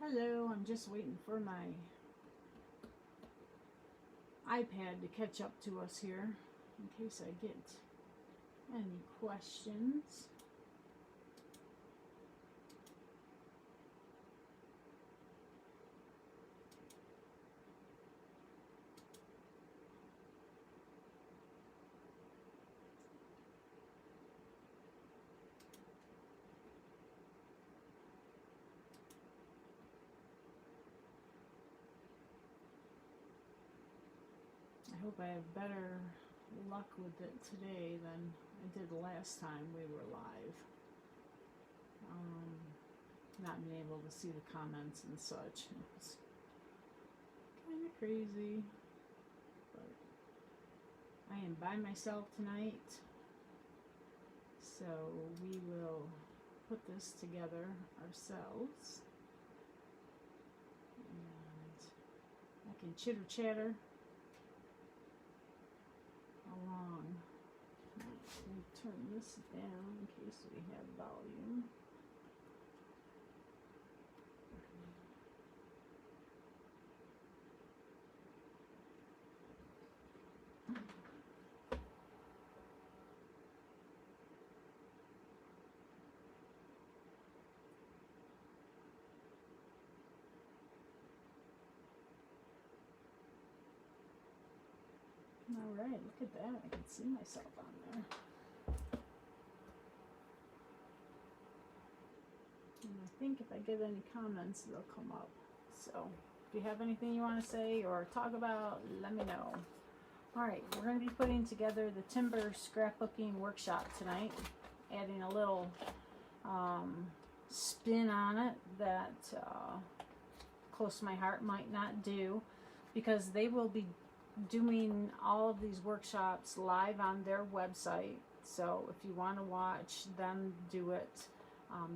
Hello, I'm just waiting for my iPad to catch up to us here in case I get any questions. I hope I have better luck with it today than I did last time we were live. Not being able to see the comments and such. It's kind of crazy. But I am by myself tonight. So we will put this together ourselves. And I can chitter chatter along. Let me turn this down in case we have volume. All right, look at that. I can see myself on there. And I think if I get any comments, they'll come up. So if you have anything you want to say or talk about, let me know. All right, we're going to be putting together the timber scrapbooking workshop tonight, adding a little spin on it that close to my heart might not do, because they will be doing all of these workshops live on their website. So if you want to watch them do it,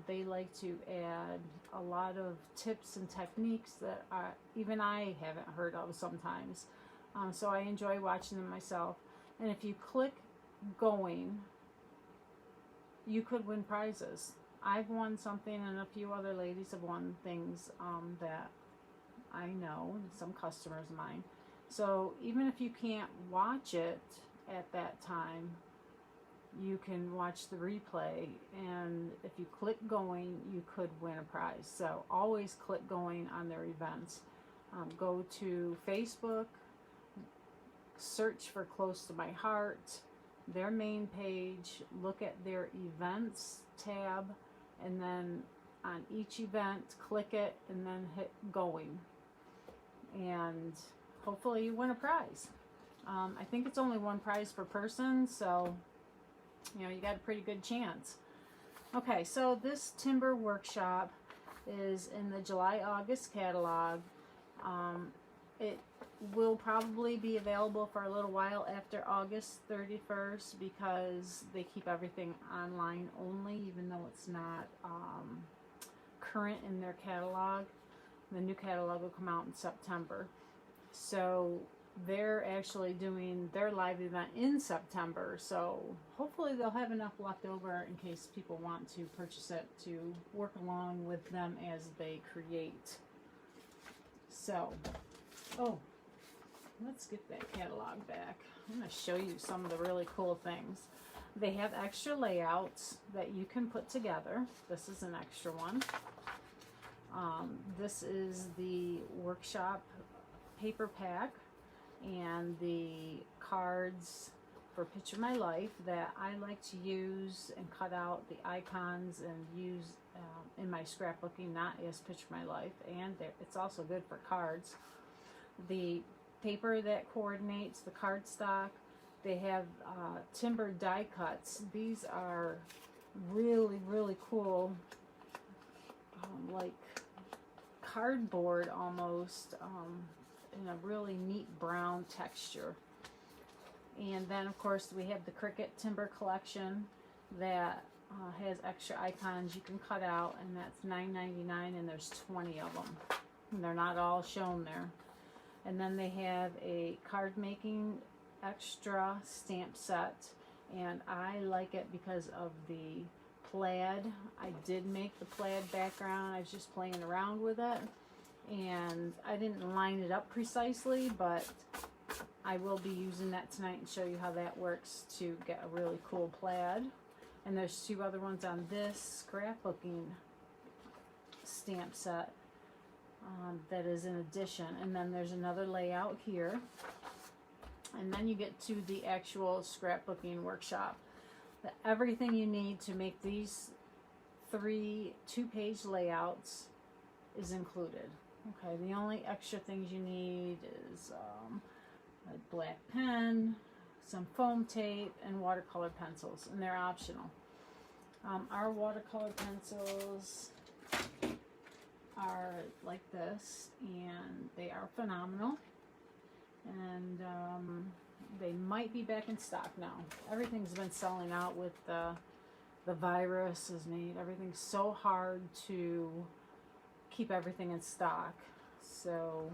they like to add a lot of tips and techniques that even I haven't heard of sometimes. So I enjoy watching them myself. And if you click going, you could win prizes. I've won something, and a few other ladies have won things that I know, some customers of mine. So even if you can't watch it at that time, you can watch the replay, and if you click going, you could win a prize. So always click going on their events. Go to Facebook, search for Close to My Heart, their main page, look at their events tab, and then on each event, click it and then hit going. And hopefully you win a prize. I think it's only one prize per person, so you know, you got a pretty good chance. Okay, so this timber workshop is in the July-August catalog. It will probably be available for a little while after August 31st because they keep everything online only, even though it's not current in their catalog. The new catalog will come out in September. So they're actually doing their live event in September, so hopefully they'll have enough left over in case people want to purchase it to work along with them as they create. So, oh, let's get that catalog back. I'm going to show you some of the really cool things. They have extra layouts that you can put together. This is an extra one. This is the workshop paper pack and the cards for Picture My Life that I like to use and cut out the icons and use in my scrapbooking, not as Picture My Life, and it's also good for cards. The paper that coordinates the cardstock, they have timber die cuts. These are really, really cool, like cardboard almost, in a really neat brown texture. And then of course we have the Cricut timber collection that has extra icons you can cut out, and that's $9.99, and there's 20 of them, and they're not all shown there. And then they have a card making extra stamp set, and I like it because of the plaid. I did make the plaid background. I was just playing around with it, and I didn't line it up precisely, but I will be using that tonight and show you how that works to get a really cool plaid. And there's 2 other ones on this scrapbooking stamp set that is in addition. And then there's another layout here. And then you get to the actual scrapbooking workshop. Everything you need to make these 3 2-page layouts is included. Okay, the only extra things you need is a black pen, some foam tape, and watercolor pencils, and they're optional. Our watercolor pencils are like this, and they are phenomenal, and they might be back in stock now. Everything's been selling out with the virus has made everything so hard to keep everything in stock. So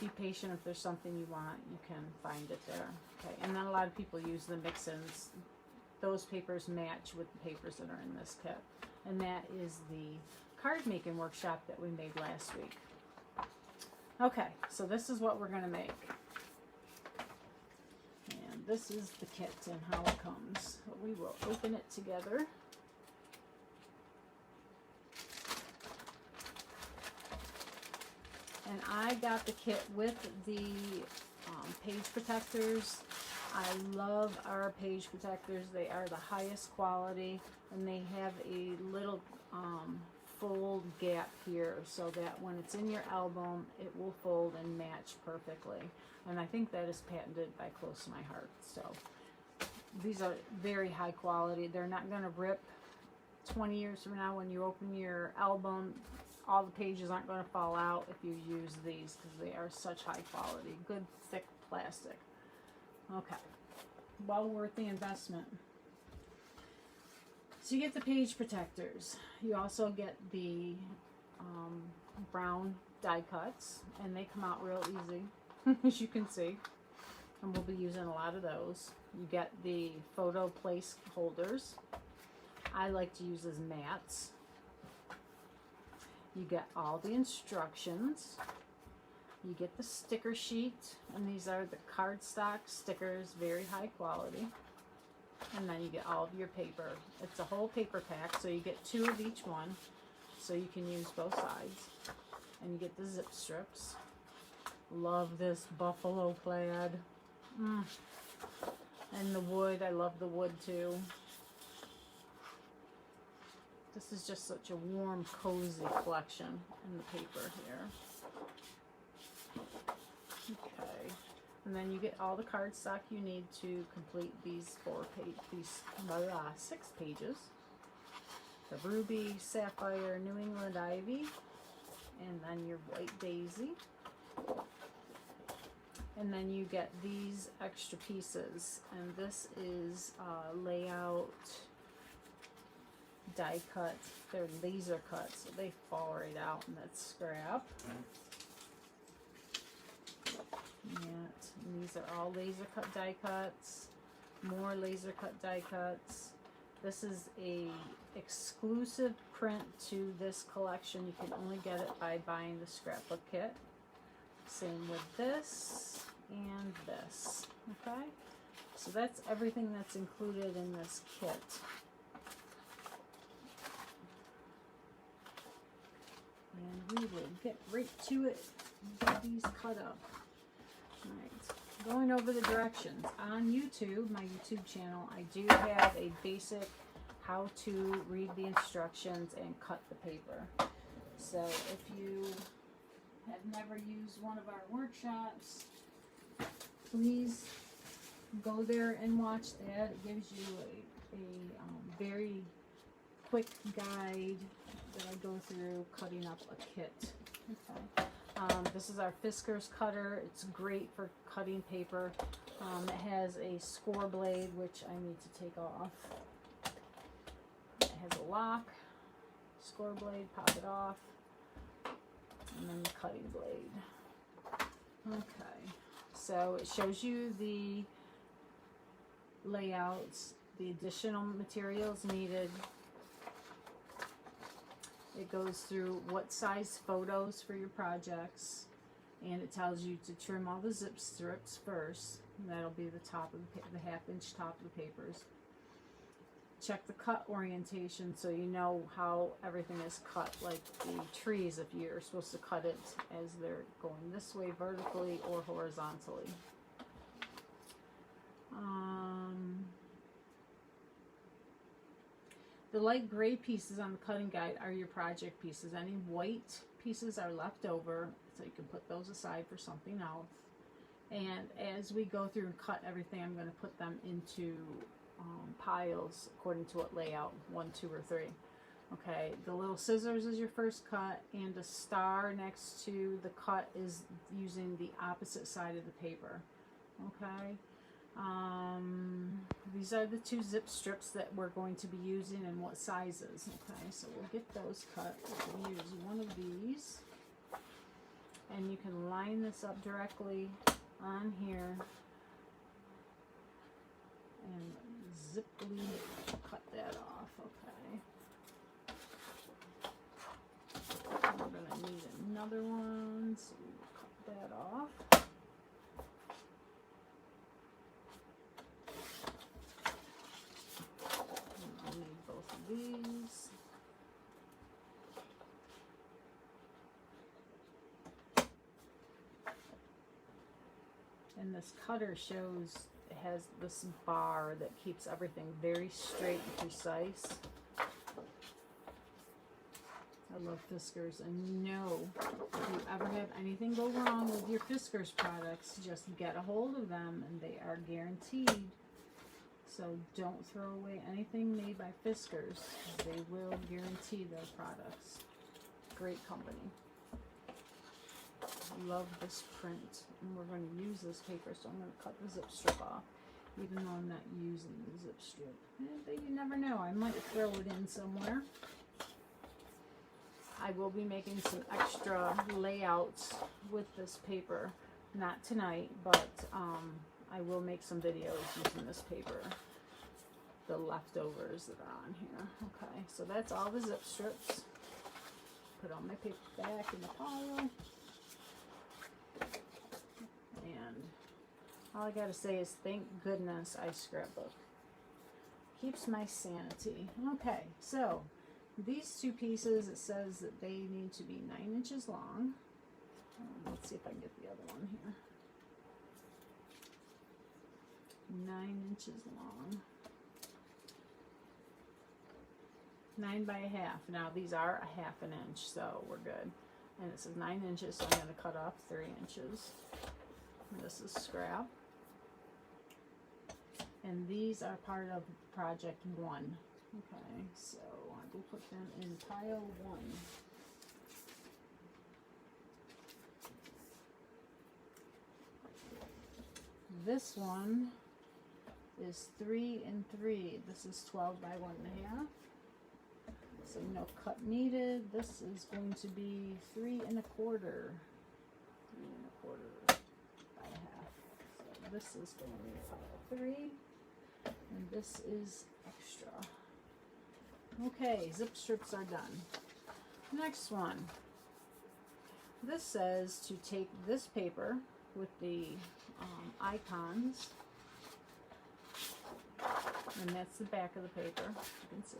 be patient. If there's something you want, you can find it there. Okay, and then a lot of people use the mix-ins. Those papers match with the papers that are in this kit. And that is the card making workshop that we made last week. Okay, so this is what we're going to make. And this is the kit and how it comes. We will open it together. And I got the kit with the page protectors. I love our page protectors. They are the highest quality, and they have a little fold gap here so that when it's in your album, it will fold and match perfectly. And I think that is patented by Close to My Heart. So these are very high quality. They're not going to rip 20 years from now when you open your album. All the pages aren't going to fall out if you use these because they are such high quality. Good, thick plastic. Okay. Well worth the investment. So you get the page protectors. You also get the brown die cuts, and they come out real easy, as you can see. And we'll be using a lot of those. You get the photo place holders. I like to use as mats. You get all the instructions. You get the sticker sheet, and these are the cardstock stickers, very high quality. And then you get all of your paper. It's a whole paper pack, so you get 2 of each one, so you can use both sides. And you get the zip strips. Love this buffalo plaid. And the wood, I love the wood too. This is just such a warm, cozy collection in the paper here. Okay, and then you get all the cardstock you need to complete these 6 pages. The ruby, sapphire, New England ivy, and then your white daisy. And then you get these extra pieces, and this is layout die cut. They're laser cut, so they fall right out, and that's scrap. And these are all laser cut die cuts, more laser cut die cuts. This is a exclusive print to this collection. You can only get it by buying the scrapbook kit. Same with this and this. Okay, so that's everything that's included in this kit. And we will get right to it and get these cut up. Alright, going over the directions. On YouTube, my YouTube channel, I do have a basic how to read the instructions and cut the paper. So if you have never used one of our workshops, please go there and watch that. It gives you a very quick guide that I go through cutting up a kit. Okay. This is our Fisker's cutter. It's great for cutting paper. It has a score blade, which I need to take off. It has a lock, score blade, pop it off, and then the cutting blade. Okay, so it shows you the layouts the additional materials needed. It goes through what size photos for your projects, and it tells you to trim all the zip strips first. And that'll be the top of the half-inch top of the papers. Check the cut orientation so you know how everything is cut, like the trees, if you're supposed to cut it as they're going this way vertically or horizontally. The light gray pieces on the cutting guide are your project pieces. Any white pieces are left over, so you can put those aside for something else. And as we go through and cut everything, I'm going to put them into piles according to what layout, 1, 2, or 3. Okay, the little scissors is your first cut, and the star next to the cut is using the opposite side of the paper. Okay. These are the 2 zip strips that we're going to be using and what sizes. Okay, so we'll get those cut. We'll use one of these, and you can line this up directly on here and ziply cut that off. Okay, we're going to need another one, so we'll cut that off. These. And this cutter shows, it has this bar that keeps everything very straight and precise. I love Fiskars, and no, if you ever have anything go wrong with your Fiskars products, just get a hold of them and they are guaranteed. So don't throw away anything made by Fiskars. They will guarantee their products. Great company. Love this print. And we're going to use this paper, so I'm going to cut the zip strip off. Even though I'm not using the zip strip. But you never know. I might throw it in somewhere. I will be making some extra layouts with this paper. Not tonight, but I will make some videos using this paper, the leftovers that are on here. Okay, so that's all the zip strips. Put all my paper back in the pile. And all I gotta say is thank goodness I scrapbook. Keeps my sanity. Okay, so these 2 pieces, it says that they need to be 9 inches long. Let's see if I can get the other one here. 9 inches long. 9 by a half. Now these are a 1/2 inch, so we're good. And it says 9 inches, so I'm going to cut off 3 inches. And this is scrap. And these are part of project 1. Okay, so I will put them in pile 1. This one is 3 and 3. This is 12 by 1.5. So no cut needed. This is going to be 3 1/4. 3 1/4 by a half. So this is going to be pile 3, and this is extra. Okay, zip strips are done. Next one. This says to take this paper with the icons, and that's the back of the paper, you can see,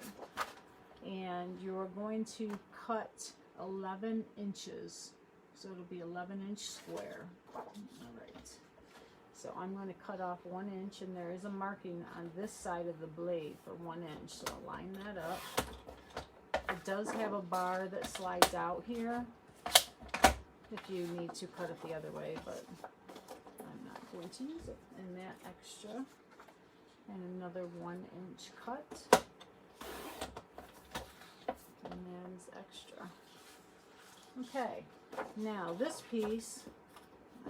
and you're going to cut 11 inches, so it'll be 11-inch square. All right, so I'm going to cut off 1 inch, and there is a marking on this side of the blade for 1 inch, so I'll line that up. It does have a bar that slides out here if you need to cut it the other way, but I'm not going to use it. And that extra, and another 1 inch cut, and that is extra. Okay, now this piece,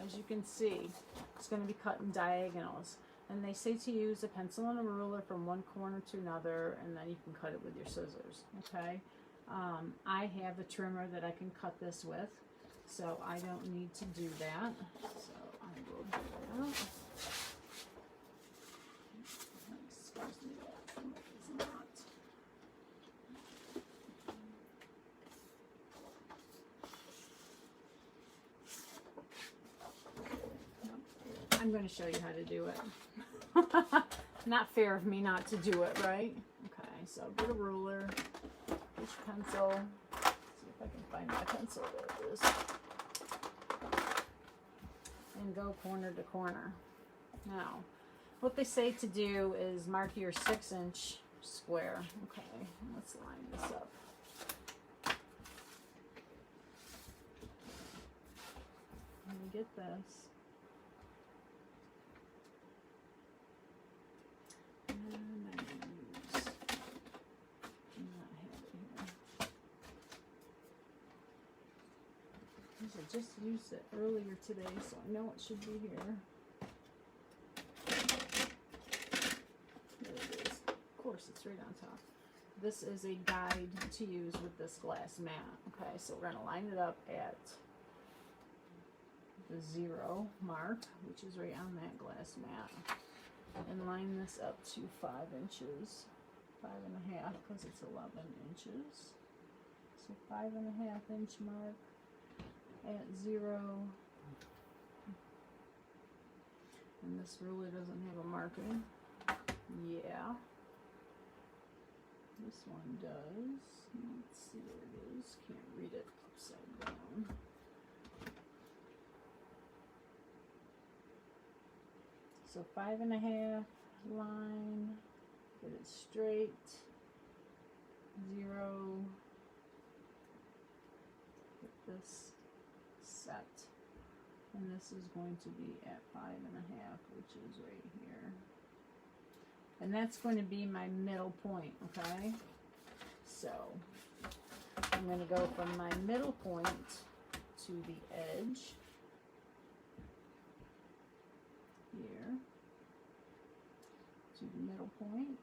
as you can see, it's going to be cut in diagonals, and they say to use a pencil and a ruler from one corner to another, and then you can cut it with your scissors. Okay, I have a trimmer that I can cut this with, so I don't need to do that. So I will do that. Excuse me. I'm going to show you how to do it. Not fair of me not to do it, right? Okay, so get a ruler, get your pencil. See if I can find my pencil. There it is. And go corner to corner. Now, what they say to do is mark your 6-inch square. Okay, let's line this up. Let me get this. And I'm going to use, not have it here. Because I just used it earlier today, so I know it should be here. There it is. Of course, it's right on top. This is a guide to use with this glass mat. Okay, so we're going to line it up at the 0 mark, which is right on that glass mat, and line this up to 5 inches, 5.5, because it's 11 inches. So 5.5 inch mark at 0. And this ruler doesn't have a marking. Yeah. This one does. Let's see where it is. Can't read it upside down. So 5.5 line, get it straight, 0, get this set, and this is going to be at 5.5, which is right here. And that's going to be my middle point, okay? So I'm going to go from my middle point to the edge here to the middle point.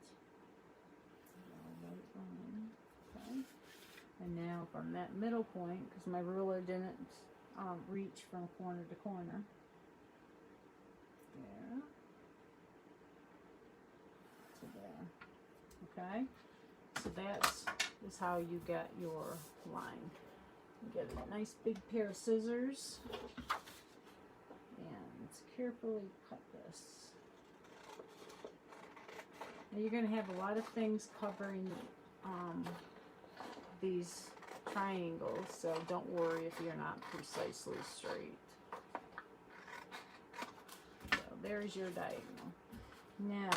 Okay. And now from that middle point, because my ruler didn't reach from corner to corner, there to there. Okay, so that is how you get your line. You get a nice big pair of scissors and carefully cut this. Now you're going to have a lot of things covering these triangles, so don't worry if you're not precisely straight. So there's your diagonal. Now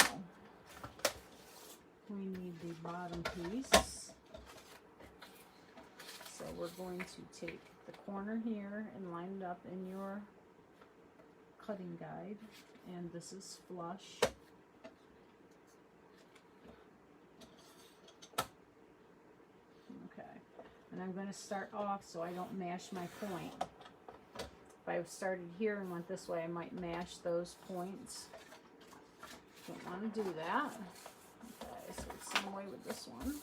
we need the bottom piece. So we're going to take the corner here and line it up in your cutting guide, and this is flush. Okay, and I'm going to start off so I don't mash my point. If I started here and went this way, I might mash those points. Don't want to do that. Okay, so it's the same way with this one.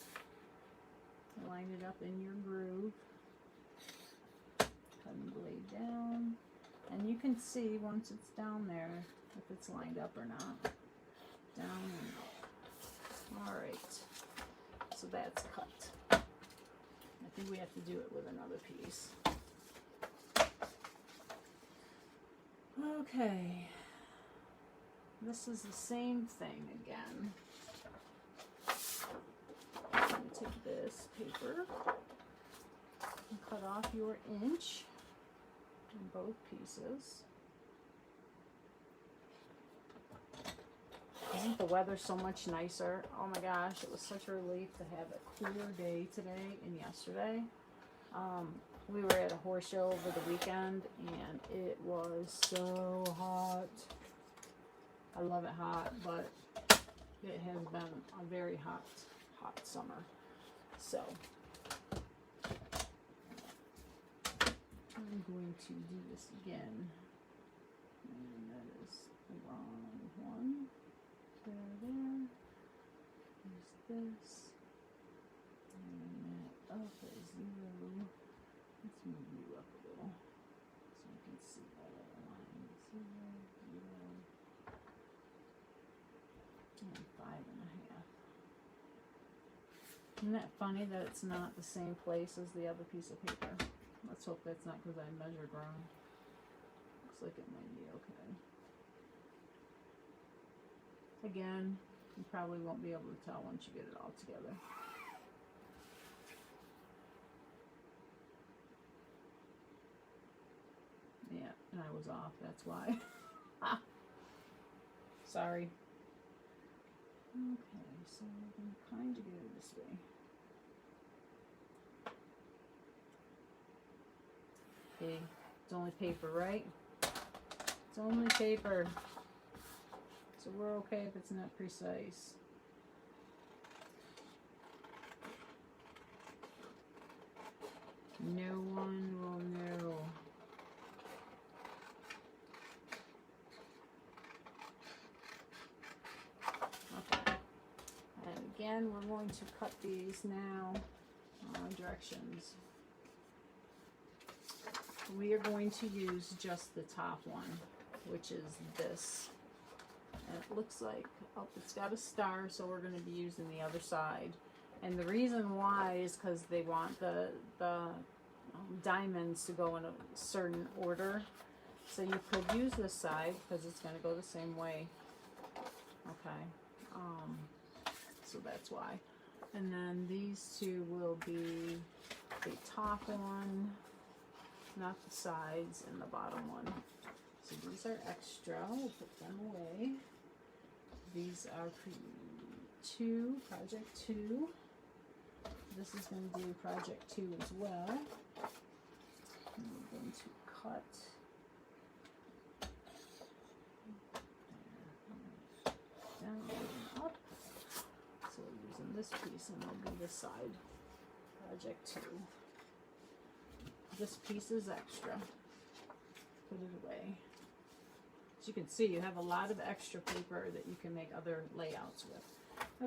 Line it up in your groove. Cutting blade down. And you can see once it's down there if it's lined up or not. Down and up. Alright. So that's cut. I think we have to do it with another piece. Okay. This is the same thing again. I'm going to take this paper and cut off your inch in both pieces. Isn't the weather so much nicer? Oh my gosh, it was such a relief to have a cooler day today and yesterday. We were at a horse show over the weekend and it was so hot. I love it hot, but it has been a very hot summer. So I'm going to do this again. And that is the wrong one. There. There's this. And that up at 0. Let's move you up a little so you can see all that line. 0, 0, and 5.5. Isn't that funny that it's not the same place as the other piece of paper? Let's hope that's not because I measured wrong. Looks like it might be okay. Again, you probably won't be able to tell once you get it all together. Yeah, and I was off, that's why. Sorry. Okay, so we're going to kind of get it this way. Okay, it's only paper, right? It's only paper. So we're okay if it's not precise. No one will know. Okay. And again, we're going to cut these now. Directions. We are going to use just the top one, which is this. And it looks like, oh, it's got a star, so we're going to be using the other side. And the reason why is because they want the diamonds to go in a certain order. So you could use this side because it's going to go the same way. Okay. So that's why. And then these two will be the top one, not the sides, and the bottom one. So these are extra. We'll put them away. These are project 2. This is going to do project 2 as well. And we're going to cut down and up. So we're using this piece, and it'll be this side. Project 2. This piece is extra. Put it away. As you can see, you have a lot of extra paper that you can make other layouts with.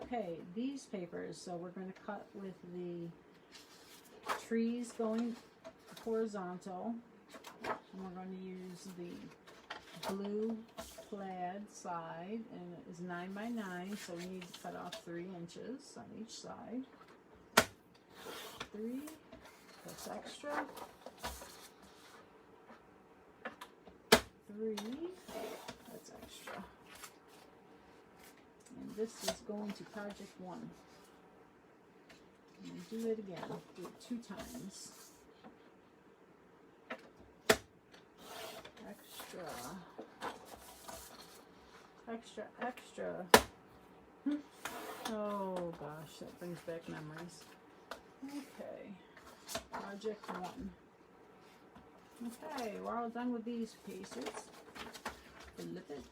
Okay, these papers, so we're going to cut with the trees going horizontal. And we're going to use the blue plaid side, and it is 9 by 9, so we need to cut off 3 inches on each side. 3, that's extra. 3, that's extra. And this is going to project 1. And do it again. Do it 2 times. Extra. Extra, extra. Oh gosh, that brings back memories. Okay. Project 1. Okay, we're all done with these pieces. Flip it.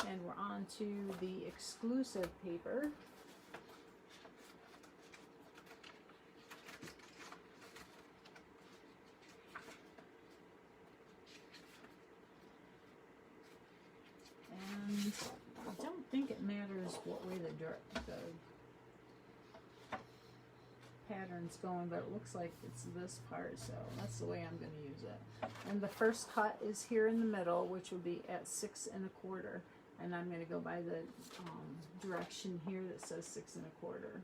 And we're on to the exclusive paper. And I don't think it matters what way the pattern's going, but it looks like it's this part, so that's the way I'm going to use it. And the first cut is here in the middle, which will be at 6 1/4, and I'm going to go by the direction here that says 6 1/4.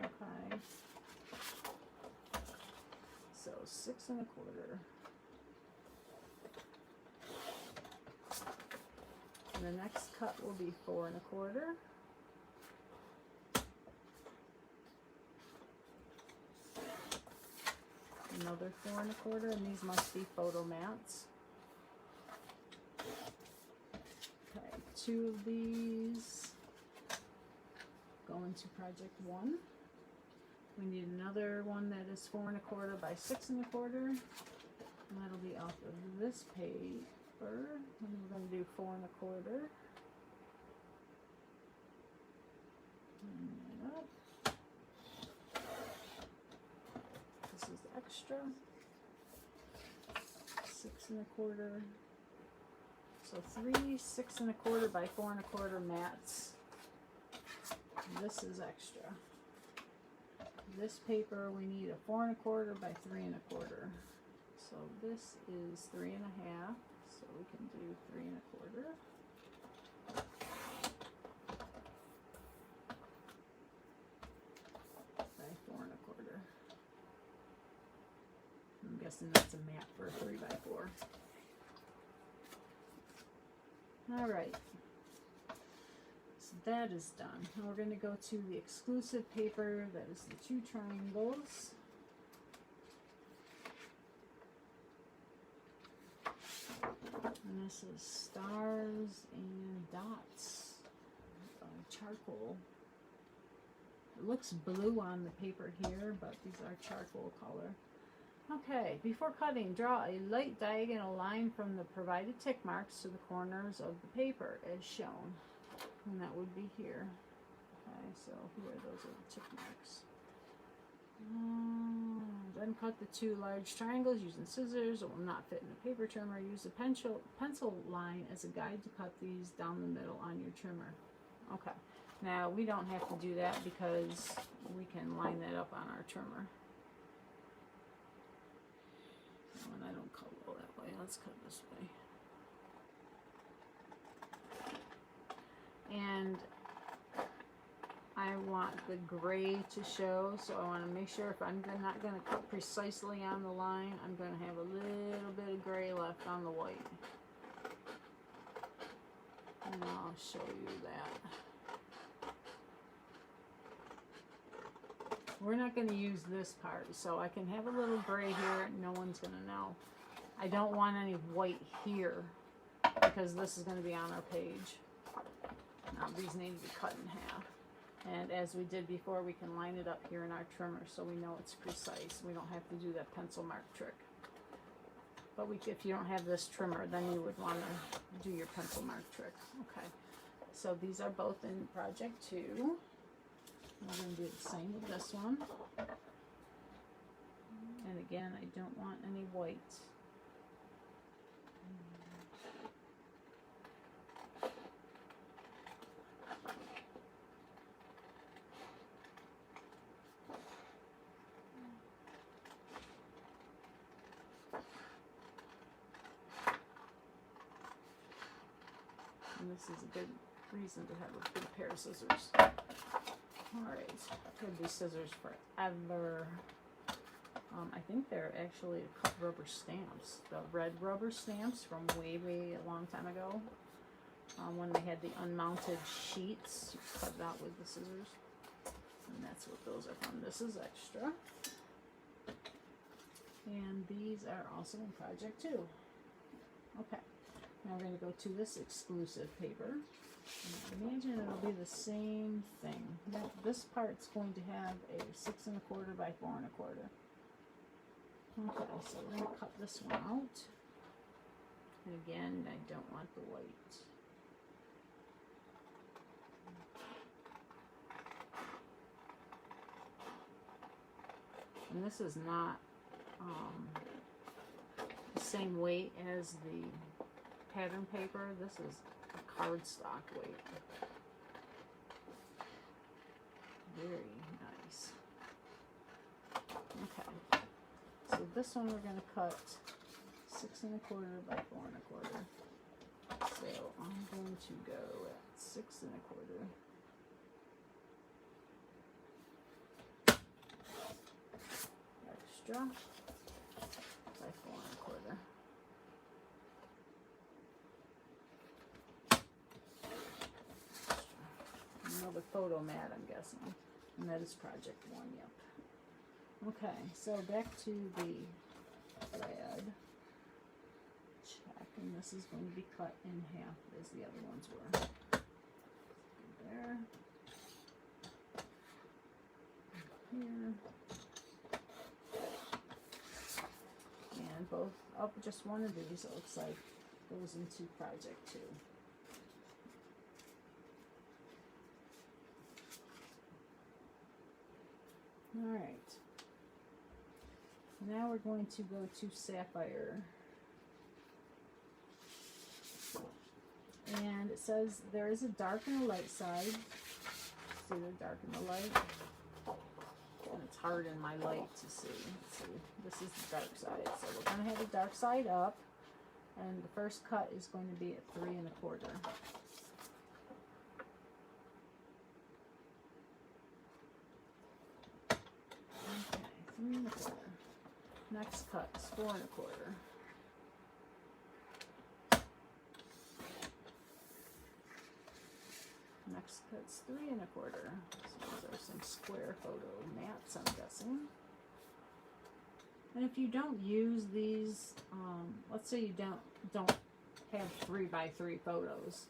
Okay, so 6 1/4. And the next cut will be 4 1/4. Another 4 1/4, and these must be photo mats. Okay, 2 of these go into project 1. We need another one that is 4 1/4 by 6 1/4, and that'll be off of this paper. And we're going to do 4 1/4. And that up. This is extra. 6 1/4. So 3 6 1/4 by 4 1/4 mats. And this is extra. This paper we need a 4 1/4 by 3 1/4. So this is 3 1/2. So we can do 3 1/4. By 4 1/4. I'm guessing that's a mat for a 3 by 4. All right. that is done. Now we're going to go to the exclusive paper. That is the 2 triangles. And this is stars and dots. Charcoal. It looks blue on the paper here, but these are charcoal color. Okay, before cutting, draw a light diagonal line from the provided tick marks to the corners of the paper as shown. And that would be here. Okay, so here, those are the tick marks. Then cut the 2 large triangles using scissors. It will not fit in a paper trimmer. Use a pencil line as a guide to cut these down the middle on your trimmer. Okay, now we don't have to do that because we can line that up on our trimmer. Oh, and I don't cut well that way. Let's cut this way. And I want the gray to show, so I want to make sure if I'm not going to cut precisely on the line, I'm going to have a little bit of gray left on the white. And I'll show you that. We're not going to use this part, so I can have a little gray here. No one's going to know. I don't want any white here because this is going to be on our page. Now these need to be cut in half. And as we did before, we can line it up here in our trimmer so we know it's precise. We don't have to do that pencil mark trick. But if you don't have this trimmer, then you would want to do your pencil mark trick. Okay, so these are both in project 2. We're going to do the same with this one. And again, I don't want any white. And this is a good reason to have a good pair of scissors. Alright, could be scissors forever. I think they're actually cut rubber stamps. The red rubber stamps from way a long time ago. When they had the unmounted sheets, you cut it out with the scissors. And that's what those are from. This is extra. And these are also in project 2. Okay. Now we're going to go to this exclusive paper. And imagine it'll be the same thing. Now, this part's going to have a 6 1/4 by 4 1/4. Okay, so we're going to cut this one out. And again, I don't want the white. And this is not the same weight as the pattern paper. This is a cardstock weight. Very nice. Okay, so this one we're going to cut 6 1/4 by 4 1/4. So I'm going to go at 6 1/4. Extra by 4 1/4. Another photo mat, I'm guessing. And that is project 1, yep. Okay, so back to the thread. Check, and this is going to be cut in half as the other ones were. There. Here. And both up, just one of these, it looks like, goes into project 2. Alright, now we're going to go to Sapphire, and it says there is a dark and a light side. See the dark and the light? And it's hard in my light to see. Let's see, this is the dark side, so we're going to have the dark side up, and the first cut is going to be at 3 1/4. Okay, 3 1/4. Next cut is 4 1/4. next cut's 3 1/4. So these are some square photo mats, I'm guessing. And if you don't use these, let's say you don't have 3 by 3 photos.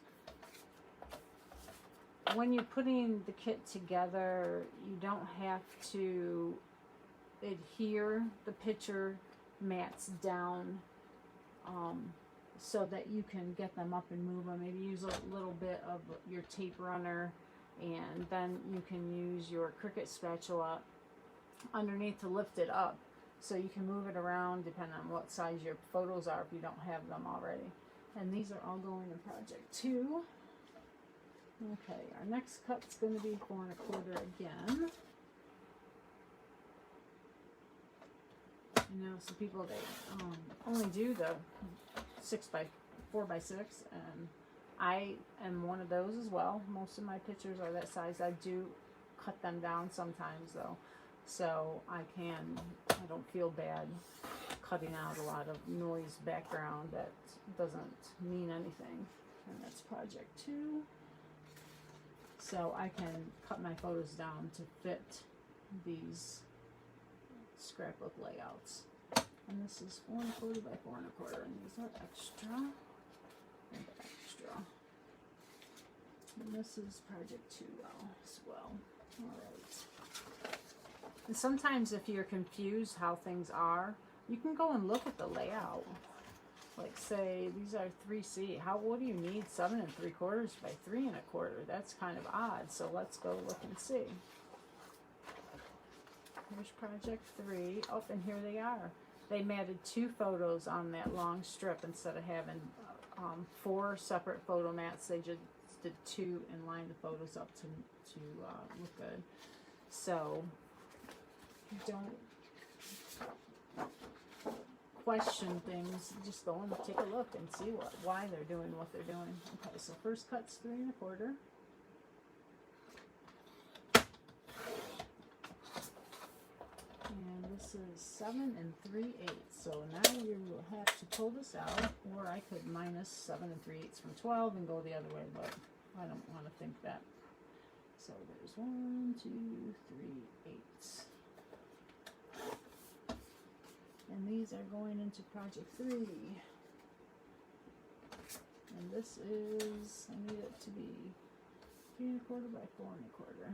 When you're putting the kit together, you don't have to adhere the picture mats down so that you can get them up and move them. Maybe use a little bit of your tape runner, and then you can use your Cricut spatula underneath to lift it up so you can move it around depending on what size your photos are if you don't have them already. And these are all going in project 2. Okay, our next cut's going to be 4 1/4 again. You know, some people, they only do the 4 by 6, and I am one of those as well. Most of my pictures are that size. I do cut them down sometimes though, so I don't feel bad cutting out a lot of noise background that doesn't mean anything. And that's project 2. So I can cut my photos down to fit these scrapbook layouts. And this is 4 1/4 by 4 1/4, and these are extra and extra. And this is project 2 as well. Alright. And sometimes if you're confused how things are, you can go and look at the layout. Like say these are 3C. What do you need 7 3/4 by 3 1/4? That's kind of odd. So let's go look and see. Here's project 3. Oh, and here they are. They matted 2 photos on that long strip instead of having 4 separate photo mats. They just did 2 and lined the photos up to look good. So don't question things. Just go and take a look and see why they're doing what they're doing. Okay, so first cut's 3 1/4. And this is 7 3/8. So now you will have to pull this out, or I could minus 7 3/8 from 12 and go the other way, but I don't want to think that. So there's 1 2 3 8. And these are going into project 3. And this is, I need it to be 3 1/4 by 4 1/4.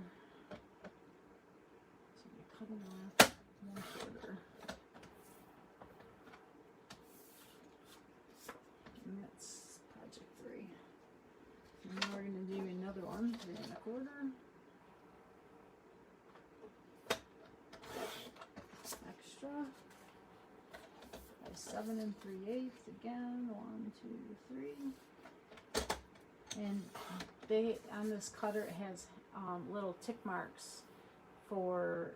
So you're cutting off 1/4. And that's project 3. And now we're going to do another one, 3 1/4. Extra. 7 3/8 again. 1 2 3. And they on this cutter it has little tick marks for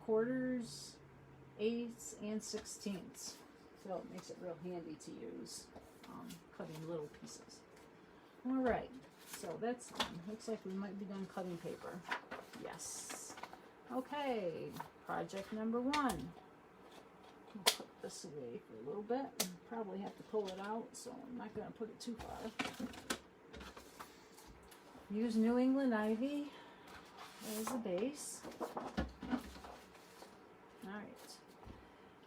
quarters, eighths, and sixteenths. So it makes it real handy to use cutting little pieces. All right, so that's done. Looks like we might be done cutting paper. Yes. Okay, project number 1. I'll put this away for a little bit. Probably have to pull it out, so I'm not going to put it too far. Use New England Ivy as the base. Alright.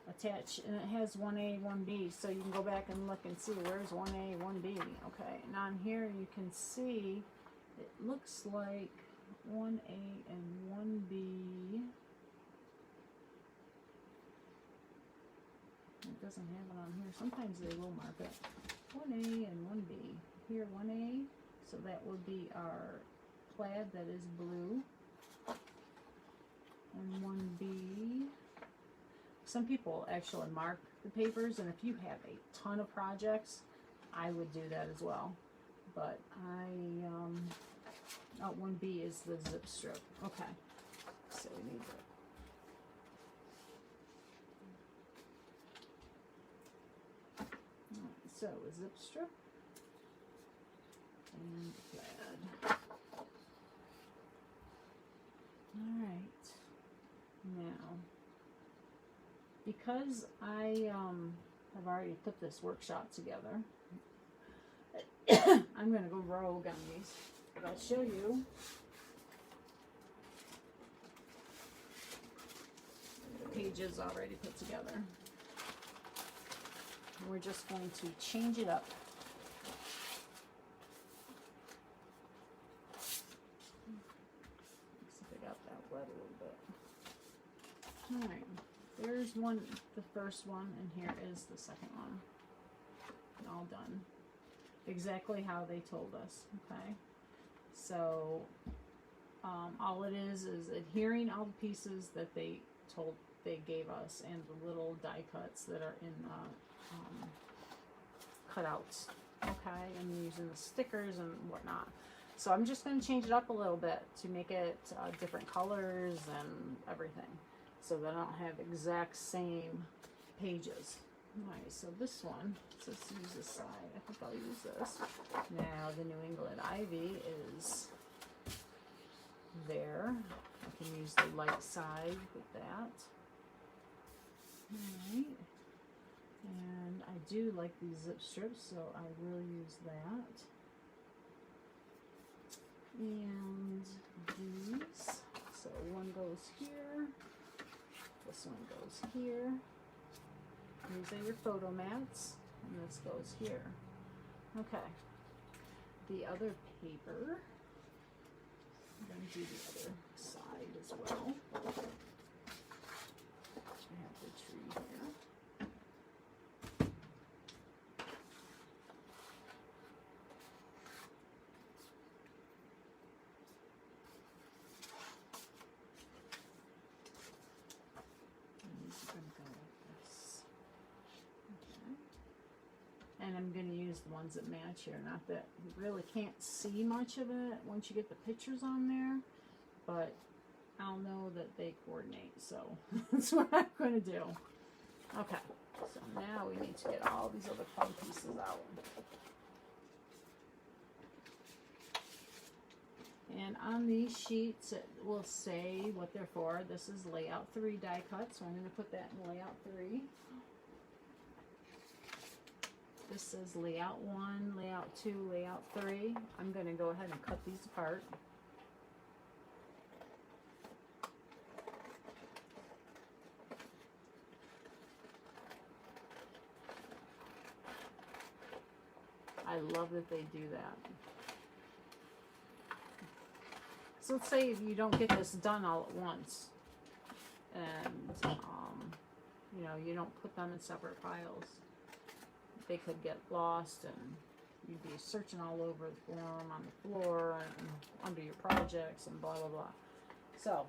Attach, and it has 1A, 1B, so you can go back and look and see where's 1A, 1B. Okay, and on here you can see it looks like 1A and 1B. It doesn't have it on here. Sometimes they will mark it. 1A and 1B. Here 1A, so that would be our plaid that is blue. And 1B. Some people actually mark the papers, and if you have a ton of projects, I would do that as well. But oh, 1B is the zip strip. Okay, so we need that. So a zip strip and plaid. Alright, now because I have already put this workshop together, I'm going to go rogue on these. But I'll show you. The pages already put together. And we're just going to change it up. Looks like I got that wet a little bit. Alright, there's one, the first one, and here is the second one. All done. Exactly how they told us, okay? So, all it is adhering all the pieces that they gave us, and the little die cuts that are in the cutouts, okay? And using the stickers and whatnot. So I'm just going to change it up a little bit to make it different colors and everything, so that I don't have exact same pages. Alright, so this one, let's use this side. I think I'll use this. Now the New England Ivy is there. I can use the light side with that. Alright. And I do like these zip strips, so I will use that. And these. So one goes here. This one goes here. These are your photo mats, and this goes here. Okay. The other paper, I'm going to do the other side as well. I have the tree here. And these are going to go like this. Okay. And I'm going to use the ones that match here. Not that you really can't see much of it once you get the pictures on there, but I'll know that they coordinate, so that's what I'm going to do. Okay, so now we need to get all these other fun pieces out. And on these sheets, it will say what they're for. This is layout 3 die cut, so I'm going to put that in layout 3. This says layout 1, layout 2, layout 3. I'm going to go ahead and cut these apart. I love that they do that. So let's say you don't get this done all at once, and you know, you don't put them in separate files. They could get lost, and you'd be searching all over the form, on the floor, and under your projects, and blah blah blah. So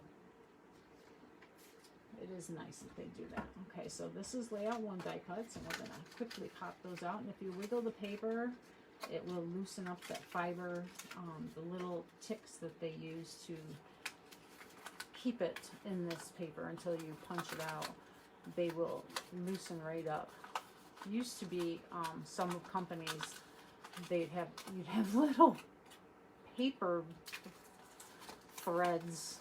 it is nice that they do that. Okay, so this is layout 1 die cuts, and we're going to quickly pop those out. And if you wiggle the paper, it will loosen up that fiber, the little ticks that they use to keep it in this paper until you punch it out. They will loosen right up. Used to be some companies, you'd have little paper threads,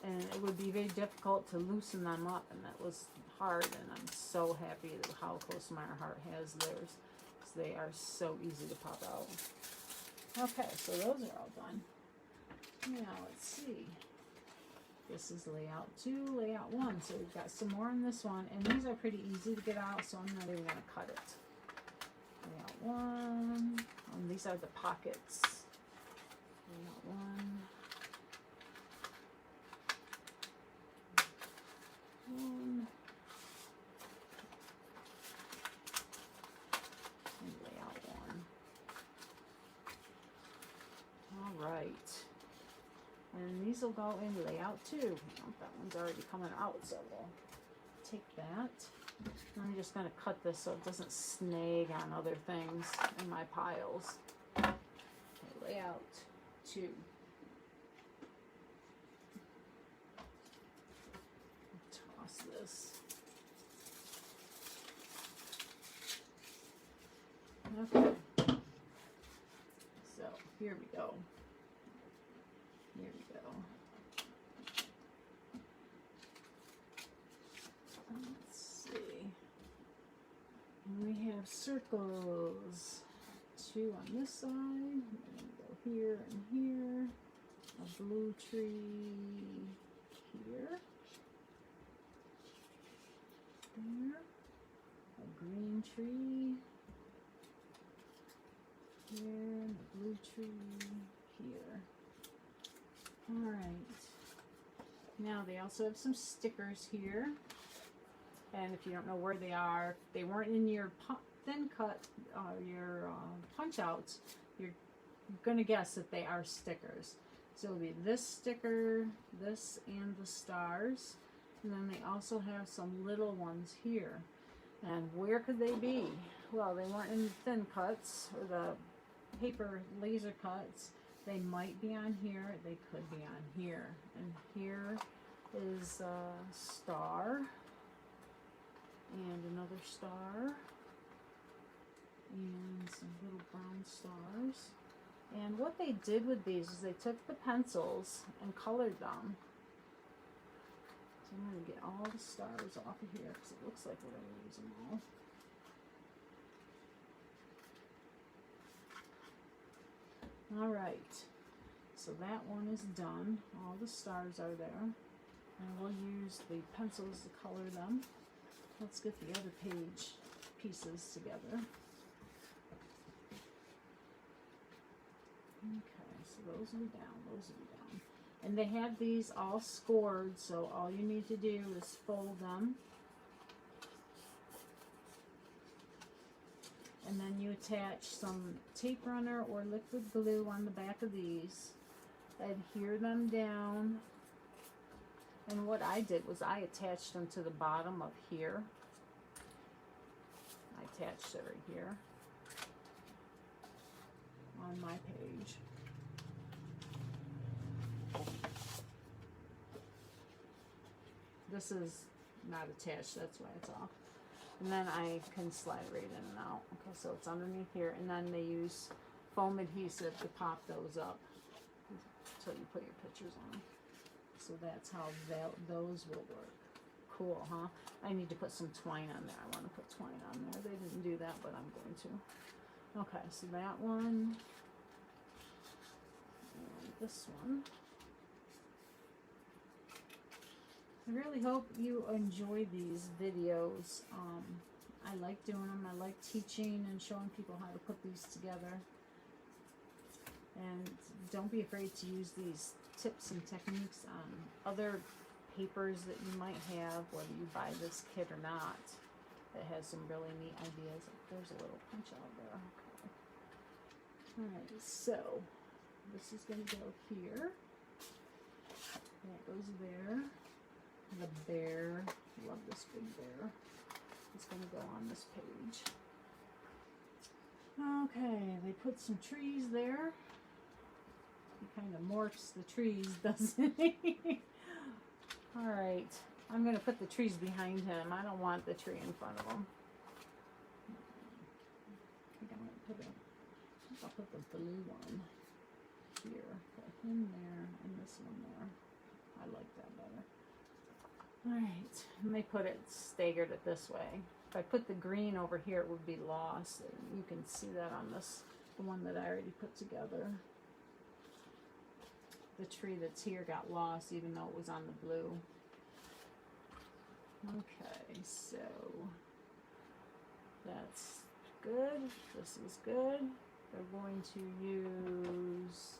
and it would be very difficult to loosen them up, and that was hard. And I'm so happy that how Close to My Heart has theirs, because they are so easy to pop out. Okay, so those are all done. Now let's see. This is layout 2, layout 1. So we've got some more in this one, and these are pretty easy to get out, so I'm not even going to cut it. Layout 1, and these are the pockets. Layout 1. And layout 1. All right. And these will go in layout 2. Oh, that one's already coming out, so we'll take that. I'm just going to cut this so it doesn't snag on other things in my piles. Okay, layout 2. Toss this. Okay. So here we go. Here we go. Let's see. And we have circles. 2, two on this side. And then go here and here. A blue tree here. There. A green tree here, and a blue tree here. Alright. Now they also have some stickers here. And if you don't know where they are, if they weren't in your thin cut, your punch outs, you're going to guess that they are stickers. So it'll be this sticker, this, and the stars. And then they also have some little ones here. And where could they be? Well, they weren't in the thin cuts or the paper laser cuts. They might be on here. They could be on here. And here is a star. And another star. And some little brown stars. And what they did with these is they took the pencils and colored them. So I'm going to get all the stars off of here because it looks like we're going to use them all. Alright, so that one is done. All the stars are there. And we'll use the pencils to color them. Let's get the other page pieces together. Okay, so those will be down, those will be down. And they have these all scored, so all you need to do is fold them. And then you attach some tape runner or liquid glue on the back of these. Adhere them down. And what I did was I attached them to the bottom of here. I attached it right here on my page. This is not attached, that's why it's off. And then I can slide right in and out. Okay, so it's underneath here, and then they use foam adhesive to pop those up until you put your pictures on. So that's how those will work. Cool, huh? I need to put some twine on there. I want to put twine on there. They didn't do that, but I'm going to. Okay, so that one. And this one. I really hope you enjoy these videos. I like doing them. I like teaching and showing people how to put these together. And don't be afraid to use these tips and techniques on other papers that you might have, whether you buy this kit or not. It has some really neat ideas. There's a little punch out there. Okay. Alright, so this is going to go here. That goes there. The bear, love this big bear. It's going to go on this page. Okay, they put some trees there. He kind of morphs the trees, doesn't he? Alright, I'm going to put the trees behind him. I don't want the tree in front of him. I think I'll put the blue one here. Put him there and this one there. I like that better. Alright, and they put it, staggered it this way. If I put the green over here, it would be lost. You can see that on this, the one that I already put together. The tree that's here got lost even though it was on the blue. Okay, so that's good. This is good. They're going to use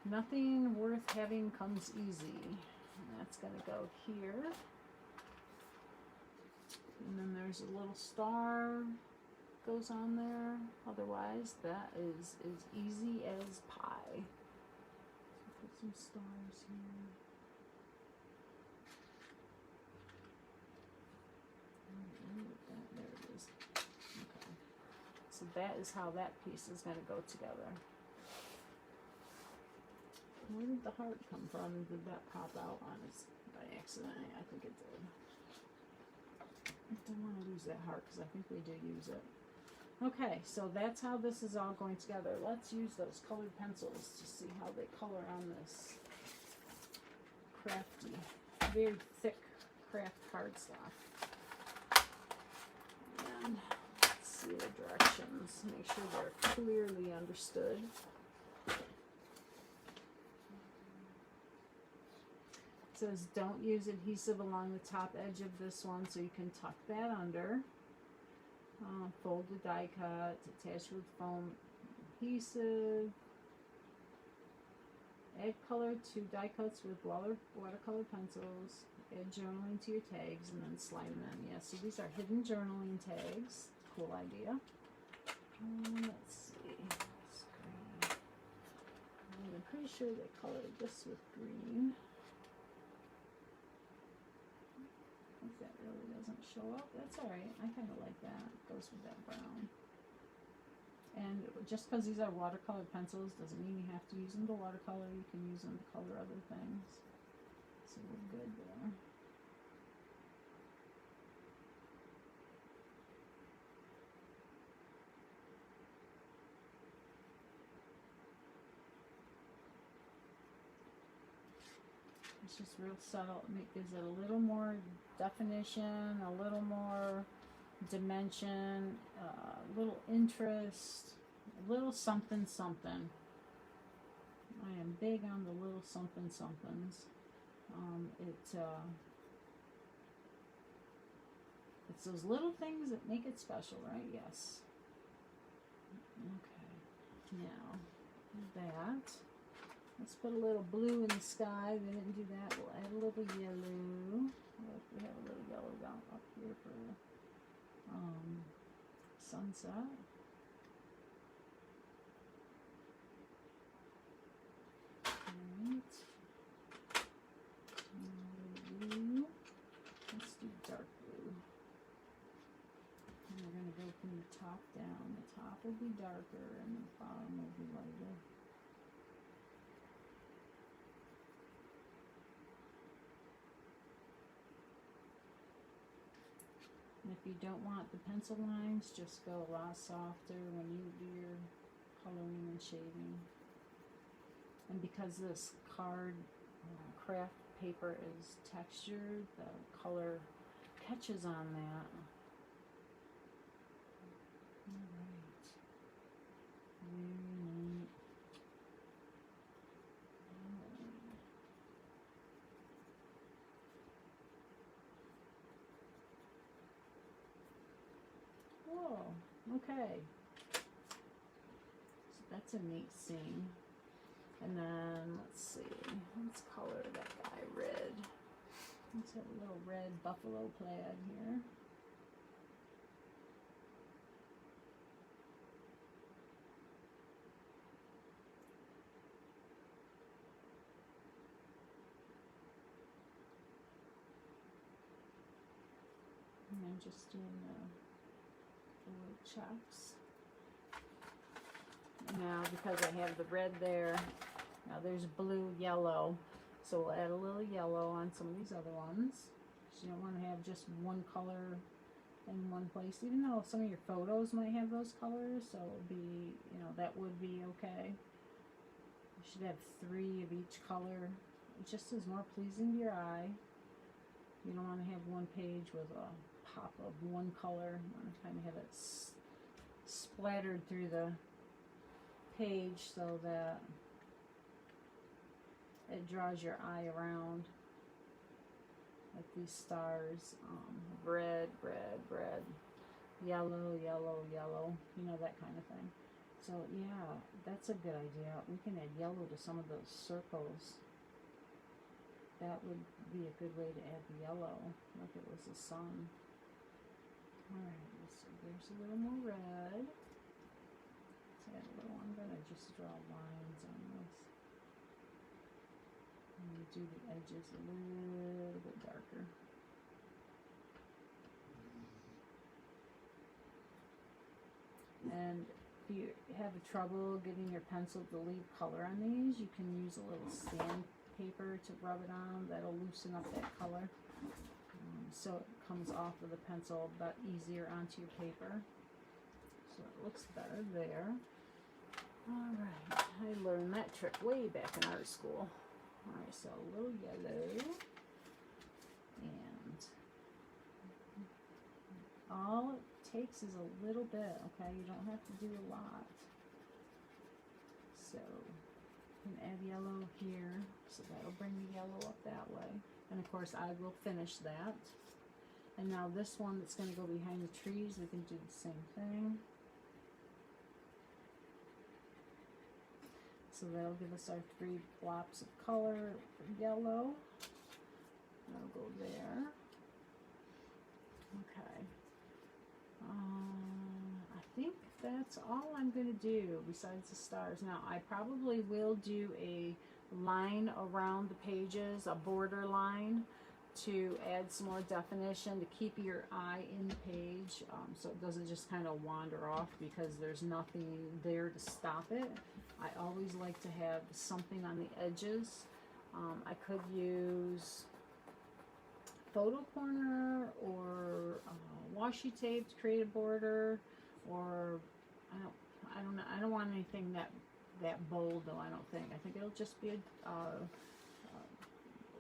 Nothing Worth Having Comes Easy. And that's going to go here. And then there's a little star goes on there. Otherwise, that is as easy as pie. So put some stars here. There it is. Okay. So that is how that piece is going to go together. Where did the heart come from? Did that pop out on us by accident? I think it did. I don't want to lose that heart because I think we did use it. Okay, so that's how this is all going together. Let's use those colored pencils to see how they color on this crafty, very thick craft cardstock. And let's see what the directions. Make sure they're clearly understood. It says don't use adhesive along the top edge of this one, so you can tuck that under. Fold the die cut, attach with foam adhesive. Add color to die cuts with watercolor pencils. Add journaling to your tags and then slide them in. Yeah, so these are hidden journaling tags. Cool idea. Let's see. Green. I'm pretty sure they colored this with green. That really doesn't show up. That's alright. I kind of like that. It goes with that brown. And just because these are watercolor pencils doesn't mean you have to use them to watercolor. You can use them to color other things. So we're good there. It's just real subtle. It gives it a little more definition, a little more dimension, a little interest, a little something something. I am big on the little something somethings. It's those little things that make it special, right? Yes. Okay. Now that. Let's put a little blue in the sky. We didn't do that. We'll add a little yellow. Look, we have a little yellow down up here for sunset. Alright. Blue. Let's do dark blue. And we're going to go from the top down. The top will be darker and the bottom will be lighter. And if you don't want the pencil lines, just go a lot softer when you do your coloring and shading. And because this card craft paper is textured, the color catches on that. Alright. Very neat. Whoa, okay. So that's a neat scene. And then, let's see, let's color that guy red. Let's have a little red buffalo plaid here. And I'm just doing the little checks. Now, because I have the red there, now there's blue, yellow, so we'll add a little yellow on some of these other ones. So you don't want to have just one color in one place, even though some of your photos might have those colors, so it would be, you know, that would be okay. You should have 3 of each color. It just is more pleasing to your eye. You don't want to have one page with a pop of one color. You want to kind of have it splattered through the page so that it draws your eye around, like these stars. Red, red, red, yellow, yellow, yellow, you know, that kind of thing. So yeah, that's a good idea. We can add yellow to some of those circles. That would be a good way to add the yellow, like it was the sun. Alright, so there's a little more red. Add a little. I'm going to just draw lines on this. And do the edges a little bit darker. And if you have trouble getting your pencil to leave color on these, you can use a little sandpaper to rub it on. That'll loosen up that color. So it comes off of the pencil but easier onto your paper. So it looks better there. Alright, I learned that trick way back in art school. Alright, so a little yellow. And all it takes is a little bit, okay? You don't have to do a lot. So you can add yellow here, so that'll bring the yellow up that way. And of course I will finish that. And now this one that's going to go behind the trees, we can do the same thing. So that'll give us our 3 blobs of color, yellow. That'll go there. Okay. I think that's all I'm going to do besides the stars. Now, I probably will do a line around the pages, a border line, to add some more definition, to keep your eye in the page, so it doesn't just kind of wander off because there's nothing there to stop it. I always like to have something on the edges. I could use photo corner or washi tape to create a border, or I don't want anything that bold though. I don't think. I think it'll just be a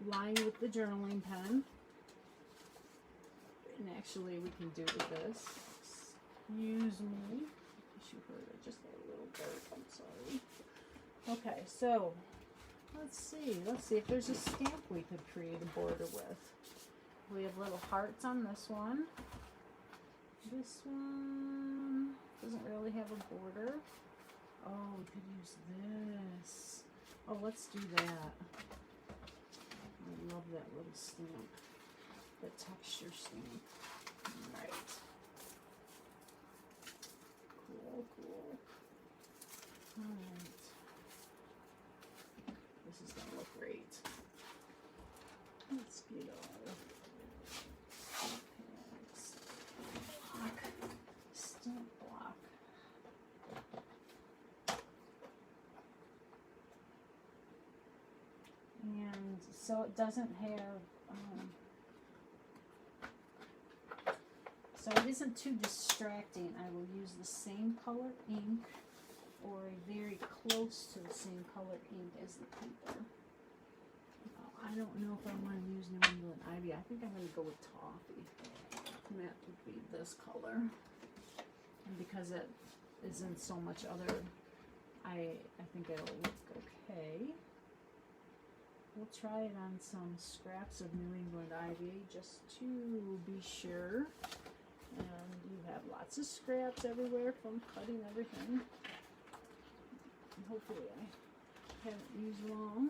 line with the journaling pen. And actually, we can do with this. Excuse me. You heard it just a little bit. I'm sorry. Okay, so let's see if there's a stamp we could create a border with. We have little hearts on this one. This one doesn't really have a border. Oh, we could use this. Oh, let's do that. I love that little stamp. The texture stamp. Right. Cool, cool. Alright. This is going to look great. Let's get our stamp block. And so it doesn't have, so it isn't too distracting. I will use the same color ink or very close to the same color ink as the paper. I don't know if I want to use New England Ivy. I think I'm going to go with Toffee. And that would be this color. And because it isn't so much other, I think it'll look okay. We'll try it on some scraps of New England Ivy just to be sure. And you have lots of scraps everywhere from cutting everything. And hopefully I haven't used long.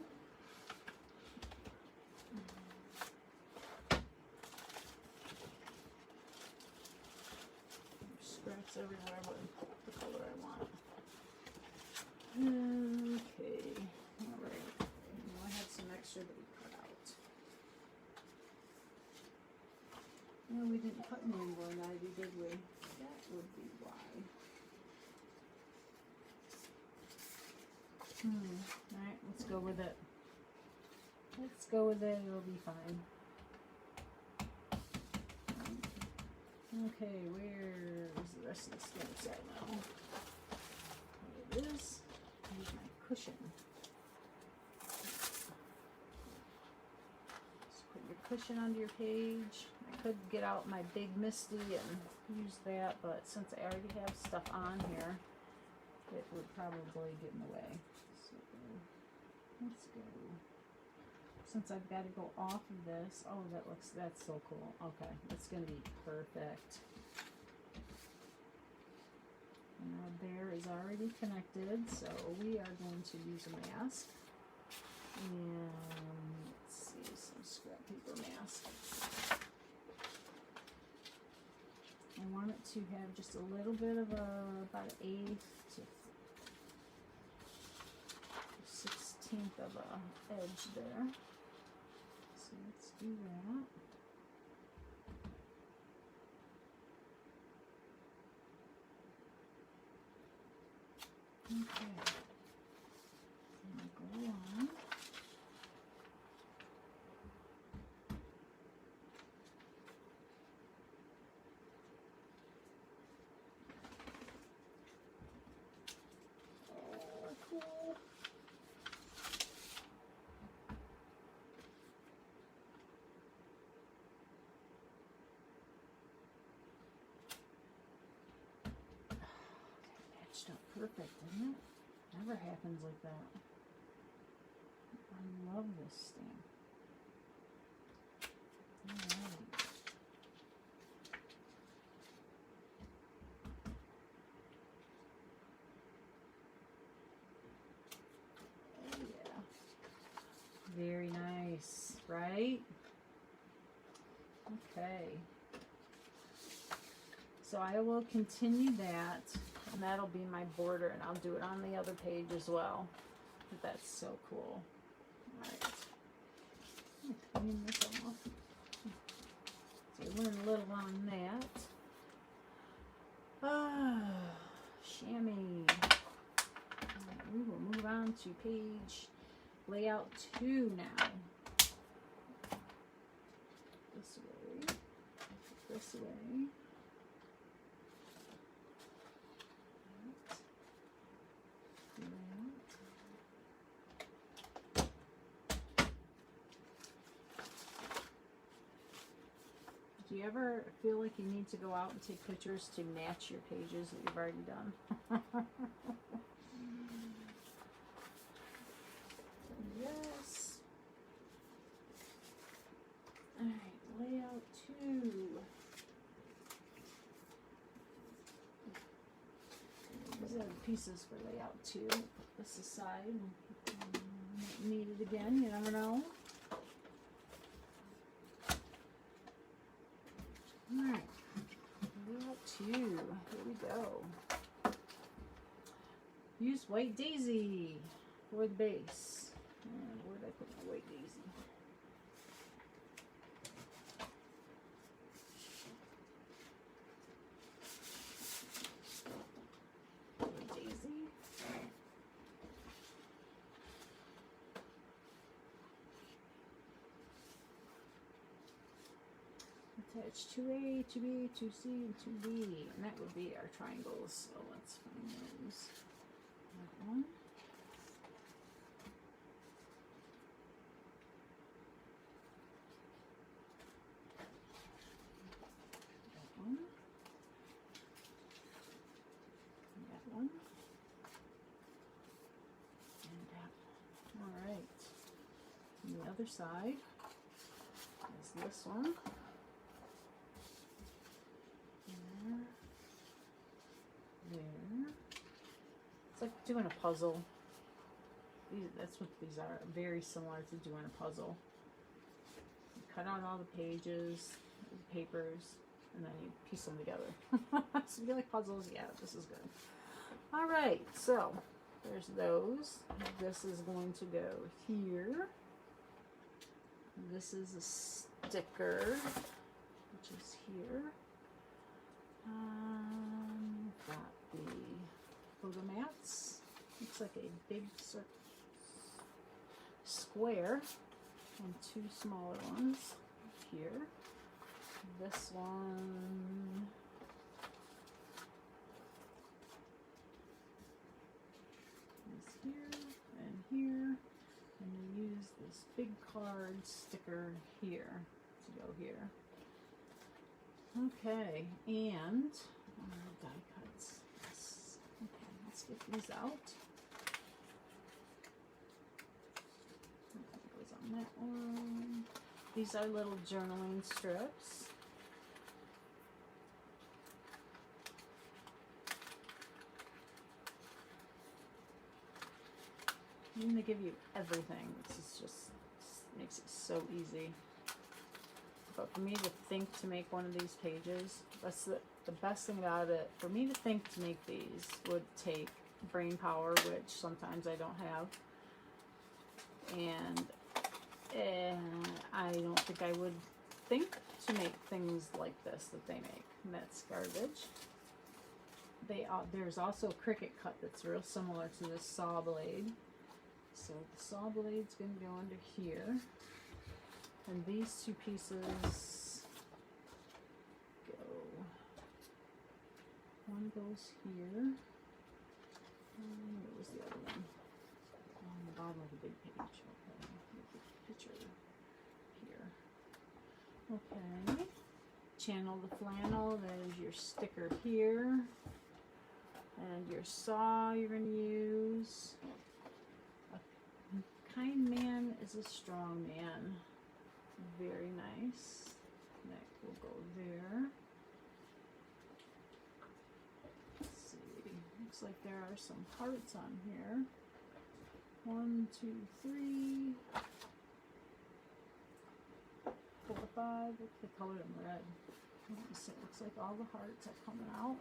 Scraps everywhere with the color I want. Okay, alright. Now I have some extra that we cut out. No, we didn't cut New England Ivy, did we? That would be why. Alright, let's go with it. Let's go with it, it'll be fine. Okay, where is the rest of the stamps at now? There it is. Here's my cushion. Just put your cushion onto your page. I could get out my Big Misty and use that, but since I already have stuff on here, it would probably get in the way. So let's go. Since I've got to go off of this, oh, that's so cool. Okay, it's going to be perfect. And our bear is already connected, so we are going to use a mask. And let's see, some scrap paper mask. I want it to have just a little bit of about an 1/8 to 1/16 of a edge there. So let's do that. Okay. Go on. Oh, cool. matched up perfect, didn't it? Never happens like that. I love this stamp. Alright. Oh yeah. Very nice, right? Okay. So I will continue that, and that'll be my border, and I'll do it on the other page as well. But that's so cool. Alright. Clean this off. So you learn a little on that. Ah, chamois. Alright, we will move on to page layout 2 now. This way. This way. Do you ever feel like you need to go out and take pictures to match your pages that you've already done? Yes. Alright, layout 2. These are the pieces for layout 2. Put this aside. Need it again, you never know. Alright, layout 2, here we go. Use white daisy for the base. And where did I put my white daisy? White daisy. Attach 2A, 2B, 2C, and 2D, and that would be our triangles. So let's find those. That one. That one. And that one. And that one. All right. And the other side is this one. It's like doing a puzzle. That's what these are. Very similar to doing a puzzle. You cut out all the pages, the papers, and then you piece them together. So you like puzzles? Yeah, this is good. Alright, so there's those. This is going to go here. This is a sticker, which is here. Got the photo mats. Looks like a big square and 2 smaller ones here. This one is here and here, and you use this big card sticker here to go here. Okay, and die cuts. Yes. Okay, let's get these out. That goes on that one. These are little journaling strips. And they give you everything. This is just makes it so easy. But for me to think to make one of these pages, that's the best thing about it. For me to think to make these would take brain power, which sometimes I don't have. And I don't think I would think to make things like this that they make. And that's garbage. There's also Cricut cut that's real similar to this saw blade. So the saw blade's going to go under here. And these 2 pieces go. One goes here. And where was the other one? On the bottom of the big page. Okay. The picture here. Okay. Channel the flannel. There's your sticker here. And your saw you're going to use. A kind man is a strong man. Very nice. That will go there. Let's see. Looks like there are some hearts on here. 1, 2, 3, 4, 5. They colored them red. So it looks like all the hearts are coming out.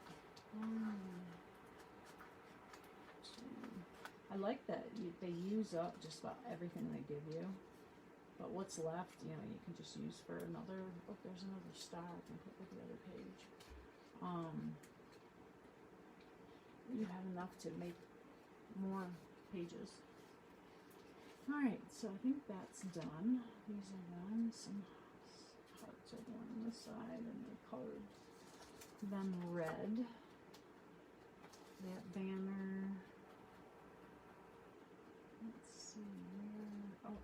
I like that they use up just about everything they give you. But what's left, you know, you can just use for another. Oh, there's another star I can put with the other page. You have enough to make more pages. Alright, so I think that's done. These are done. Some hearts are going on the side, and they colored them red. That banner. Let's see where. Oh,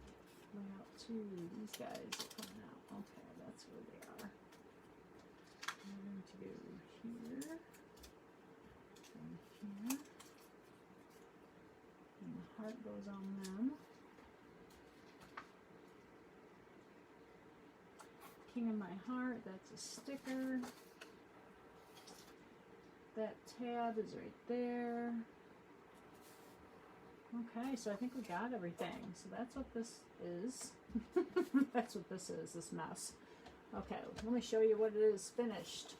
layout 2. These guys are coming out. Okay, that's where they are. I'm going to go here. And here. And the heart goes on them. King of my heart, that's a sticker. That tab is right there. Okay, so I think we got everything. So that's what this is. That's what this is, this mess. Okay, let me show you what it is finished.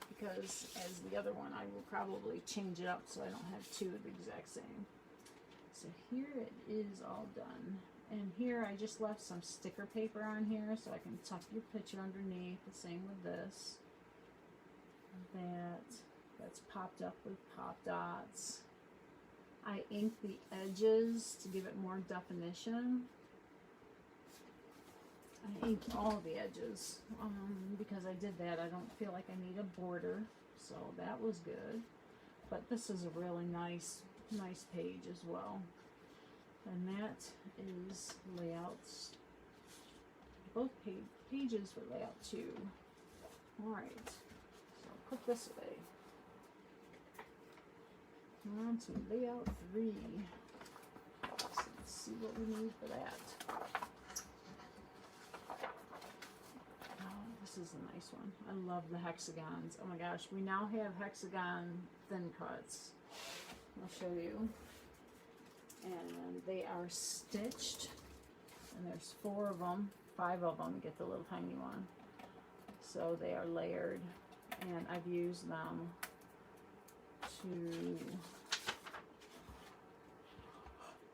Because as the other one, I will probably change it up so I don't have two of the exact same. So here it is all done. And here I just left some sticker paper on here so I can tuck your picture underneath. The same with this. That's popped up with pop dots. I inked the edges to give it more definition. I inked all the edges because I did that. I don't feel like I need a border, so that was good. But this is a really nice page as well. And that is layouts. Both pages for layout 2. Alright, so I'll put this away. On to layout 3. So let's see what we need for that. Oh, this is a nice one. I love the hexagons. Oh my gosh, we now have hexagon thin cuts. I'll show you. And they are stitched, and there's 4 of them, 5 of them, get the little tiny one. So they are layered, and I've used them to,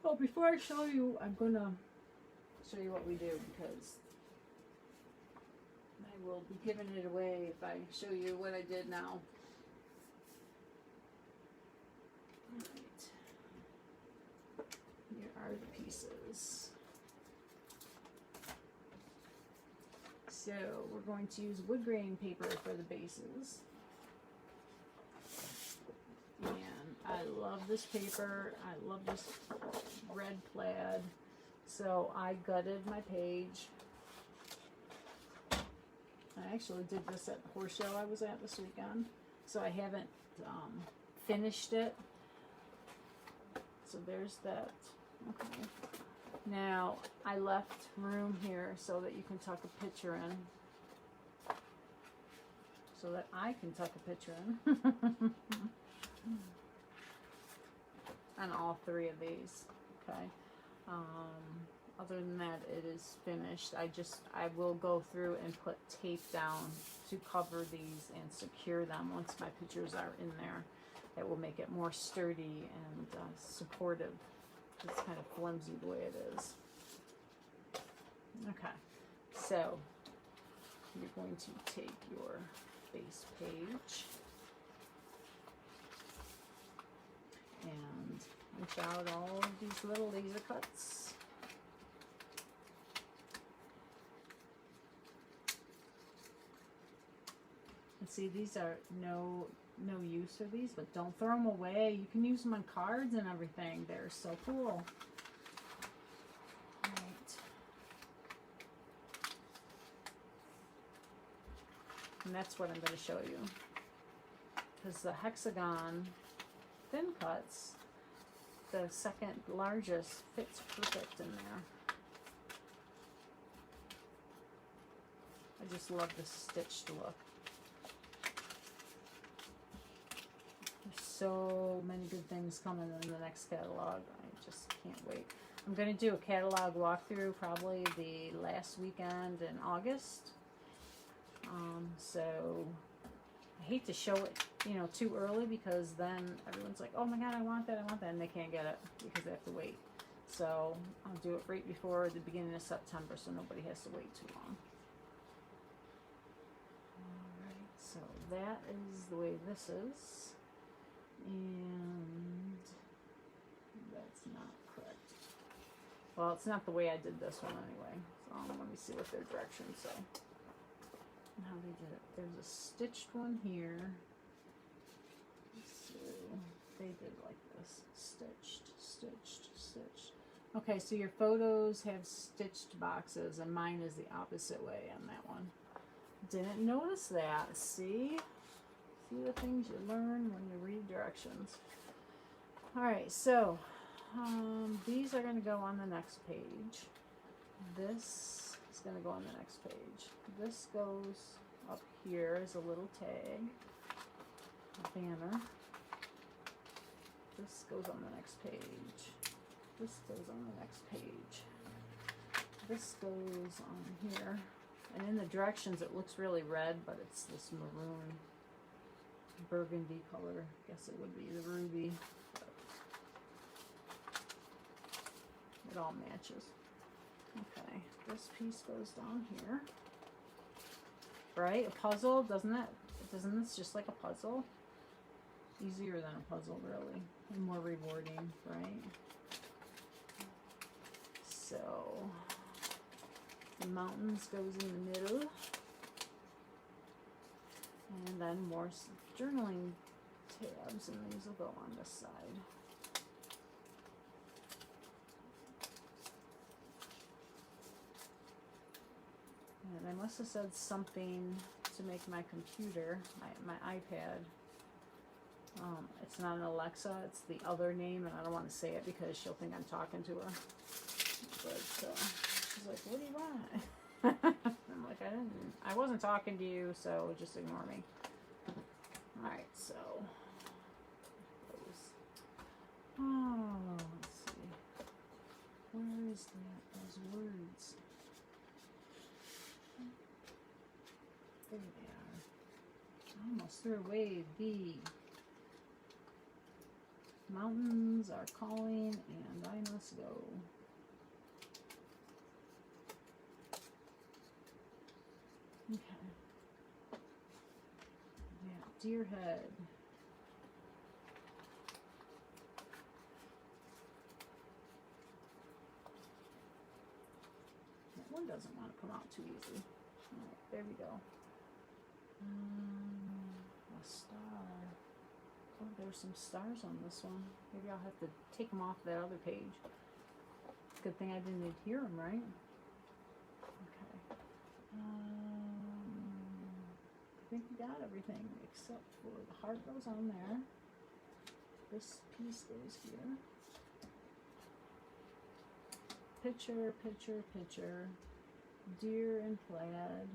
well, before I show you, I'm going to show you what we do, because I will be giving it away if I show you what I did now. Here are the pieces. So we're going to use wood grain paper for the bases. And I love this paper. I love this red plaid. So I gutted my page. I actually did this at the horse show I was at this weekend. So I haven't finished it. So there's that. Okay. Now, I left room here so that you can tuck a picture in. So that I can tuck a picture in. On all 3 of these. Okay. Other than that, it is finished. I will go through and put tape down to cover these and secure them once my pictures are in there. It will make it more sturdy and supportive. It's kind of flimsy the way it is. Okay, so you're going to take your base page and punch out all of these little laser cuts. And see, these are no use for these, but don't throw them away. You can use them on cards and everything. They're so cool. Right. And that's what I'm going to show you. because the hexagon thin cuts, the second largest, fits perfect in there. I just love the stitched look. There's so many good things coming in the next catalog. I just can't wait. I'm going to do a catalog walkthrough probably the last weekend in August. So I hate to show it, you know, too early, because then everyone's like, oh my god, I want that, and they can't get it because they have to wait. So I'll do it right before the beginning of September so nobody has to wait too long. Alright, so that is the way this is. And that's not correct. Well, it's not the way I did this one anyway. So let me see what their directions say. And how they did it. There's a stitched one here. So they did like this. Stitched, stitched, stitched. Okay, so your photos have stitched boxes, and mine is the opposite way on that one. Didn't notice that. See? See the things you learn when you read directions. Alright, so these are going to go on the next page. This is going to go on the next page. This goes up here as a little tag, a banner. This goes on the next page. This goes on the next page. This goes on here. And in the directions it looks really red, but it's this maroon burgundy color. I guess it would be the ruby. It all matches. Okay, this piece goes down here. Right? A puzzle, doesn't it? Doesn't this just like a puzzle? Easier than a puzzle, really. And more rewarding, right? So the mountains goes in the middle. And then more journaling tabs, and these will go on this side. And I must have said something to make my computer, my iPad, it's not an Alexa, it's the other name, and I don't want to say it because she'll think I'm talking to her. But she's like, what do you want? I'm like, I wasn't talking to you, so just ignore me. Alright, so let's see. Where is that? Those words. There they are. I almost threw away the mountains are calling and I must go. Okay. Yeah, deer head. That one doesn't want to come out too easy. Alright, there we go. A star. Oh, there's some stars on this one. Maybe I'll have to take them off that other page. Good thing I didn't hear them, right? Okay. I think we got everything except for the heart goes on there. This piece goes here. Picture, picture, picture. Deer and plaid.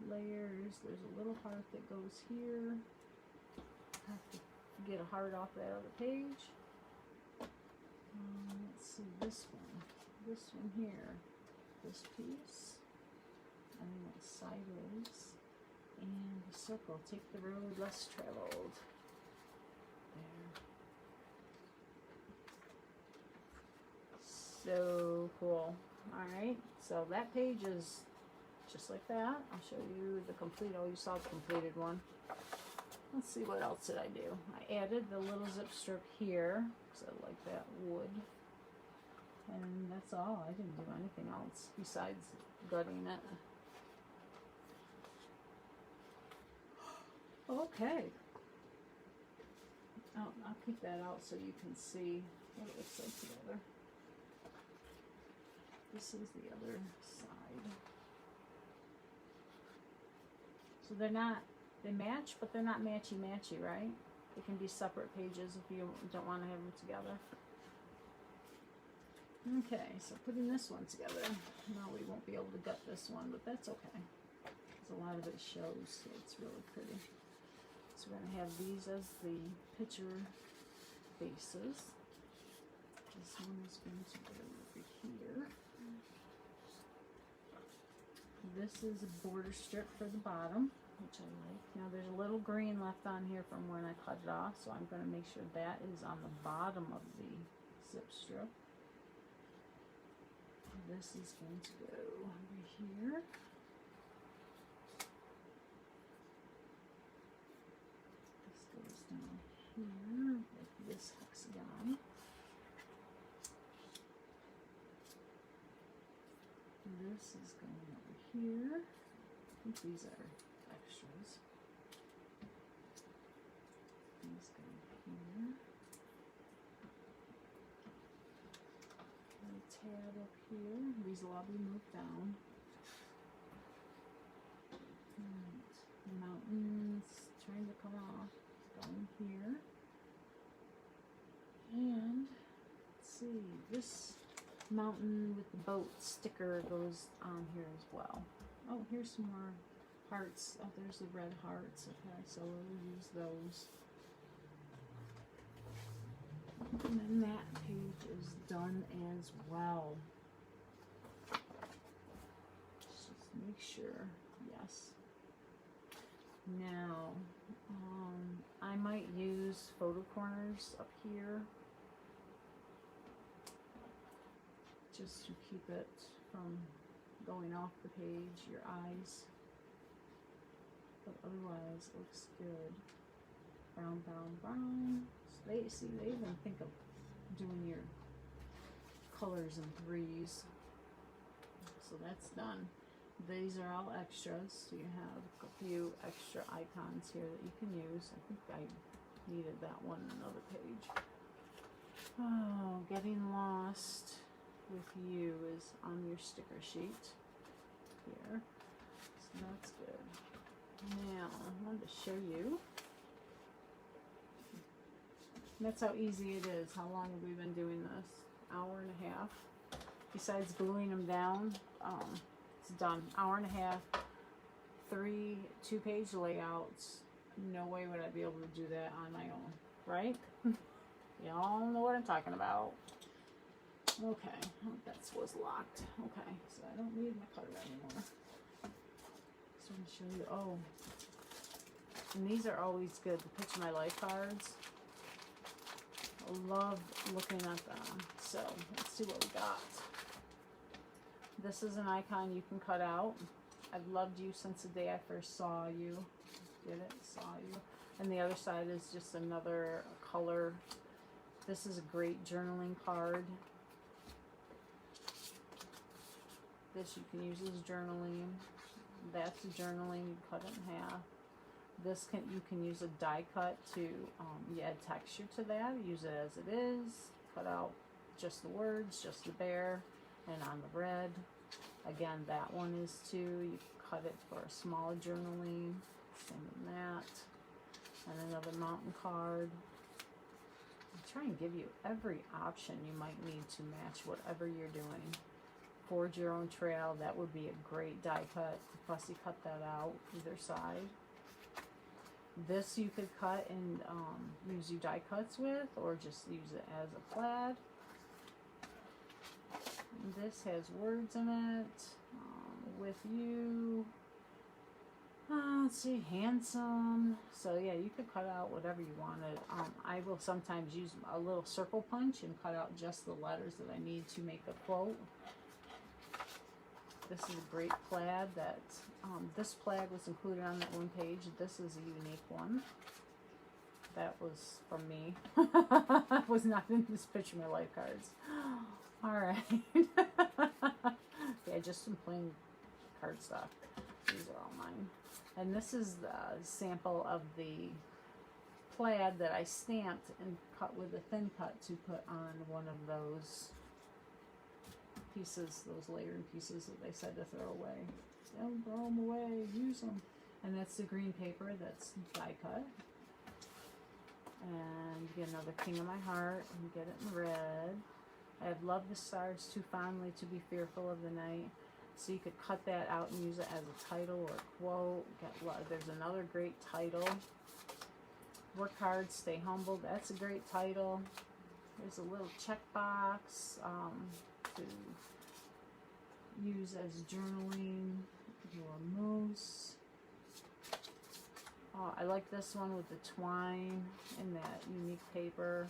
Layers. There's a little heart that goes here. I have to get a heart off that other page. Let's see this one here, this piece, and then it's sideways, and the circle. Take the road less traveled. There. So cool. All right, so that page is just like that. I'll show you the complete. Oh, you saw the completed one. Let's see, what else did I do? I added the little zip strip here because I like that wood. And that's all. I didn't do anything else besides gutting it. Okay. Oh, I'll keep that out so you can see what it looks like together. This is the other side. So they're not, they match, but they're not matchy-matchy, right? It can be separate pages if you don't want to have them together. Okay, so putting this one together. Now we won't be able to gut this one, but that's okay. Because a lot of it shows, so it's really pretty. So we're going to have these as the picture bases. This one is going to go over here. This is a border strip for the bottom, which I like. Now there's a little green left on here from when I cut it off, so I'm going to make sure that is on the bottom of the zip strip. This is going to go over here. This goes down here, like this hexagon. This is going over here. I think these are extras. These go here. A tab up here. These will all be moved down. And the mountains trying to come off. It's going here. And let's see, this mountain with the boat sticker goes on here as well. Oh, here's some more hearts. Oh, there's the red hearts. Okay, so we'll use those. And then that page is done as well. Just make sure. Yes. Now, I might use photo corners up here, just to keep it from going off the page, your eyes. But otherwise, it looks good. Brown, brown, brown. So they even think of doing your colors in threes. So that's done. These are all extras. So you have a few extra icons here that you can use. I think I needed that one on another page. Oh, getting lost with you is on your sticker sheet here. So that's good. Now, I wanted to show you. That's how easy it is. How long have we been doing this? Hour and a half. Besides gluing them down, it's done. Hour and a half. 3 2-page layouts. No way would I be able to do that on my own, right? Y'all know what I'm talking about. Okay, that was locked. Okay, so I don't need my cutter anymore. Just want to show you. Oh, and these are always good. The Picture My Life cards. I love looking at them. So let's see what we got. This is an icon you can cut out. I've loved you since the day I first saw you. Get it? Saw you. And the other side is just another color. This is a great journaling card. This you can use as journaling. That's journaling. You cut it in half. This you can use a die cut to you add texture to that. Use it as it is. Cut out just the words, just the bear, and on the red. Again, that one is too. You cut it for a smaller journaling. Same in that. And another mountain card. I'll try and give you every option you might need to match whatever you're doing. Forge your own trail. That would be a great die cut. Fussy cut that out either side. This you could cut and use your die cuts with, or just use it as a plaid. And this has words in it. With you. Let's see, handsome. So yeah, you could cut out whatever you wanted. I will sometimes use a little circle punch and cut out just the letters that I need to make a quote. This is a great plaid that, this plaid was included on that one page. This is a unique one. That was from me. Was not in this Picture My Life cards. Alright. Yeah, just some plain cardstock. These are all mine. And this is the sample of the plaid that I stamped and cut with a thin cut to put on one of those pieces, those layering pieces that they said to throw away. Don't throw them away, use them. And that's the green paper that's die cut. And get another King of My Heart and get it in red. I have loved the stars too fondly to be fearful of the night. So you could cut that out and use it as a title or a quote. There's another great title. Work hard, stay humble. That's a great title. There's a little checkbox to use as journaling. Your moose. Oh, I like this one with the twine and that unique paper.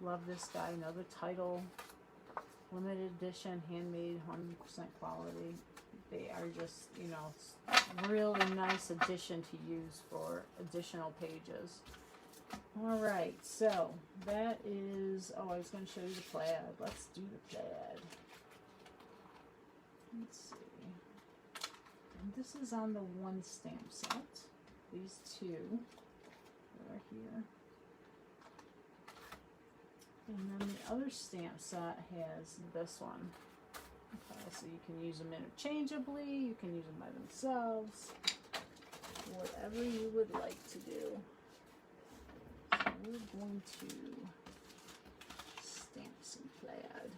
Love this guy. Another title. Limited edition, handmade, 100% quality. They are just, you know, really nice addition to use for additional pages. Alright, so that is, oh, I was going to show you the plaid. Let's do the plaid. Let's see. And this is on the one stamp set. These two that are here. And then the other stamp set has this one. Okay, so you can use them interchangeably, you can use them by themselves, whatever you would like to do. So we're going to stamp some plaid.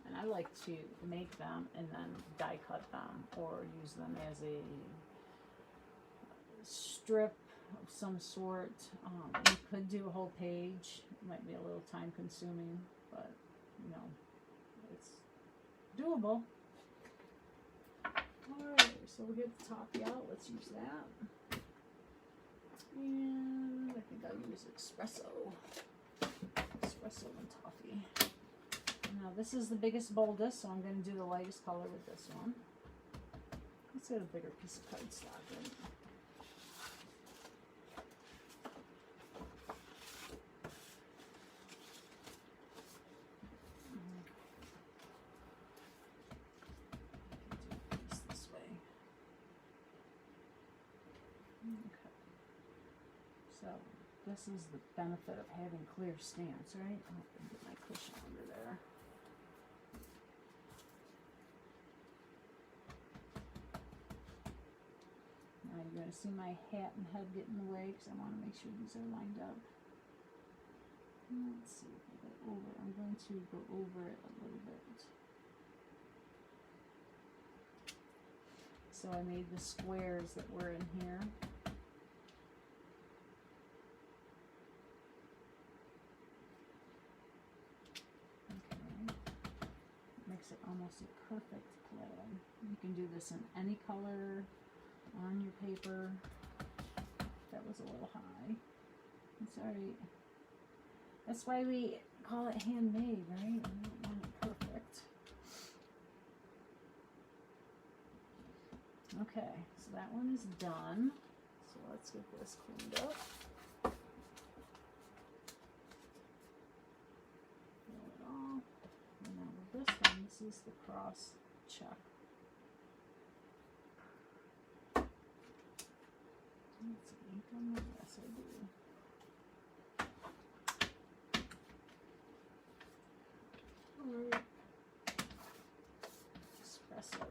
And I like to make them and then die cut them or use them as a strip of some sort. You could do a whole page. It might be a little time consuming, but you know, it's doable. Alright, so we'll get the toppy out. Let's use that. And I think I'll use espresso and toffee. Now this is the biggest, boldest, so I'm going to do the lightest color with this one. Let's get a bigger piece of cardstock in. This is the benefit of having clear stamps, right? I'll get my cushion under there. Now you're going to see my hat and head get in the way because I want to make sure these are lined up. Let's see if I go over. I'm going to go over it a little bit. So I made the squares that were in here. It almost a perfect plaid. You can do this in any color on your paper. That was a little high. It's alright. That's why we call it handmade, right? We don't want it perfect. Okay, so that one is done. So let's get this cleaned up. This one, this is the cross check. Let's see, ink on the, yes I do. Alright. Espresso.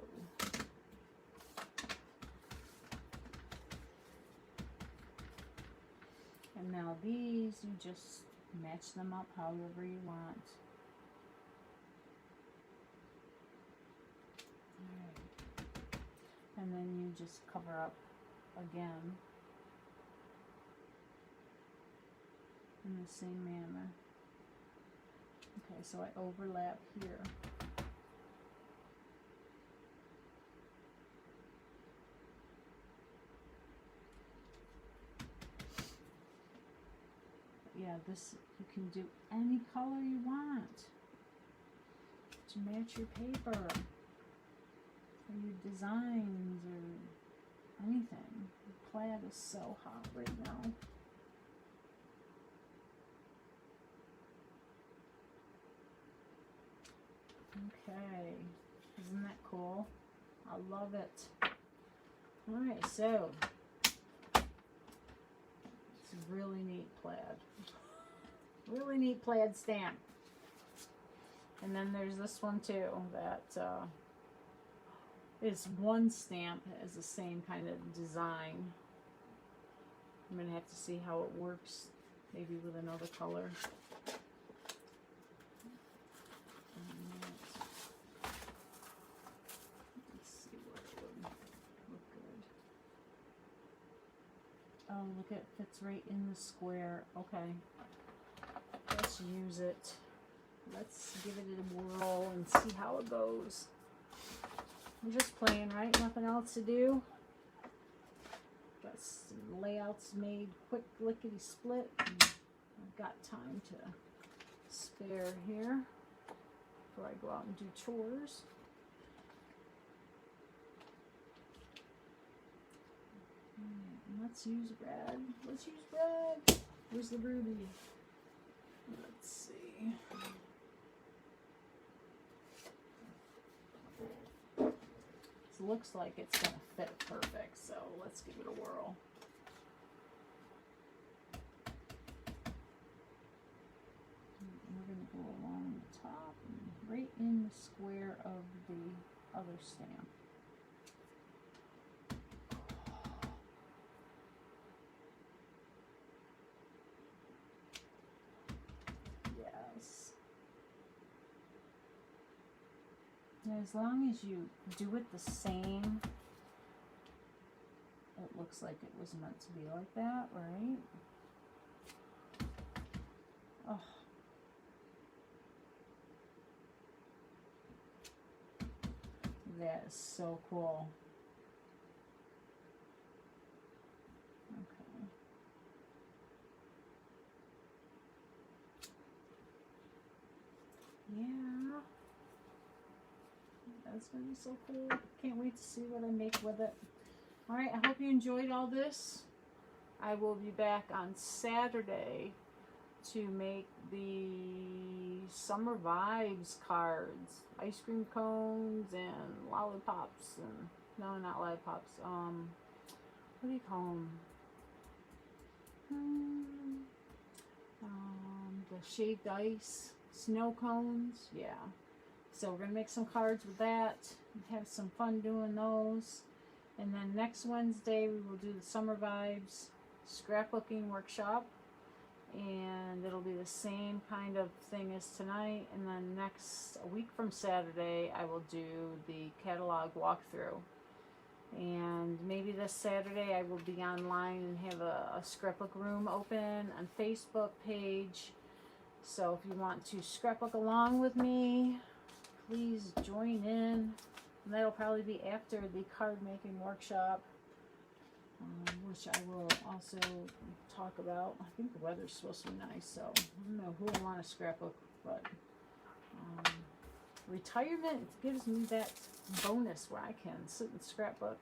And now these, you just match them up however you want. And then you just cover up again in the same manner. Okay, so I overlap here. Yeah, this, you can do any color you want to match your paper. Your designs or anything. The plaid is so hot right now. Okay, isn't that cool? I love it. Alright, so it's a really neat plaid. Really neat plaid stamp. And then there's this one too that is one stamp has the same kind of design. I'm going to have to see how it works maybe with another color. Let's see what it would look good. Oh, look, it fits right in the square. Okay, let's use it. Let's give it a whirl and see how it goes. We're just playing, right? Nothing else to do. Got some layouts made quick, lickety split. I've got time to spare here before I go out and do chores. Let's use red. Let's use red. Where's the ruby? Let's see. This looks like it's going to fit perfect, so let's give it a whirl. We're going to go along the top and right in the square of the other stamp. Yes. Now, as long as you do it the same, it looks like it was meant to be like that, right? Oh. That is so cool. Okay. Yeah. That's going to be so cool. Can't wait to see what I make with it. Alright, I hope you enjoyed all this. I will be back on Saturday to make the Summer Vibes cards. Ice cream cones and lollipops and, no, not lollipops, what do you call them? The shaved ice, snow cones, yeah. So we're going to make some cards with that, have some fun doing those. And then next Wednesday we will do the Summer Vibes scrapbooking workshop. And it'll be the same kind of thing as tonight. And then a week from Saturday, I will do the catalog walkthrough. And maybe this Saturday I will be online and have a scrapbook room open on Facebook page. So if you want to scrapbook along with me, please join in. And that'll probably be after the card making workshop, which I will also talk about. I think the weather's supposed to be nice, so I don't know who will want to scrapbook, but retirement gives me that bonus where I can sit and scrapbook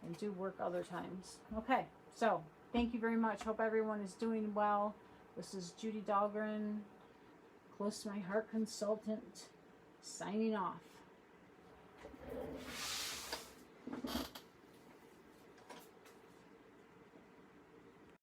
and do work other times. Okay, so thank you very much. Hope everyone is doing well. This is Judy Dahlgren, Close to My Heart consultant, signing off.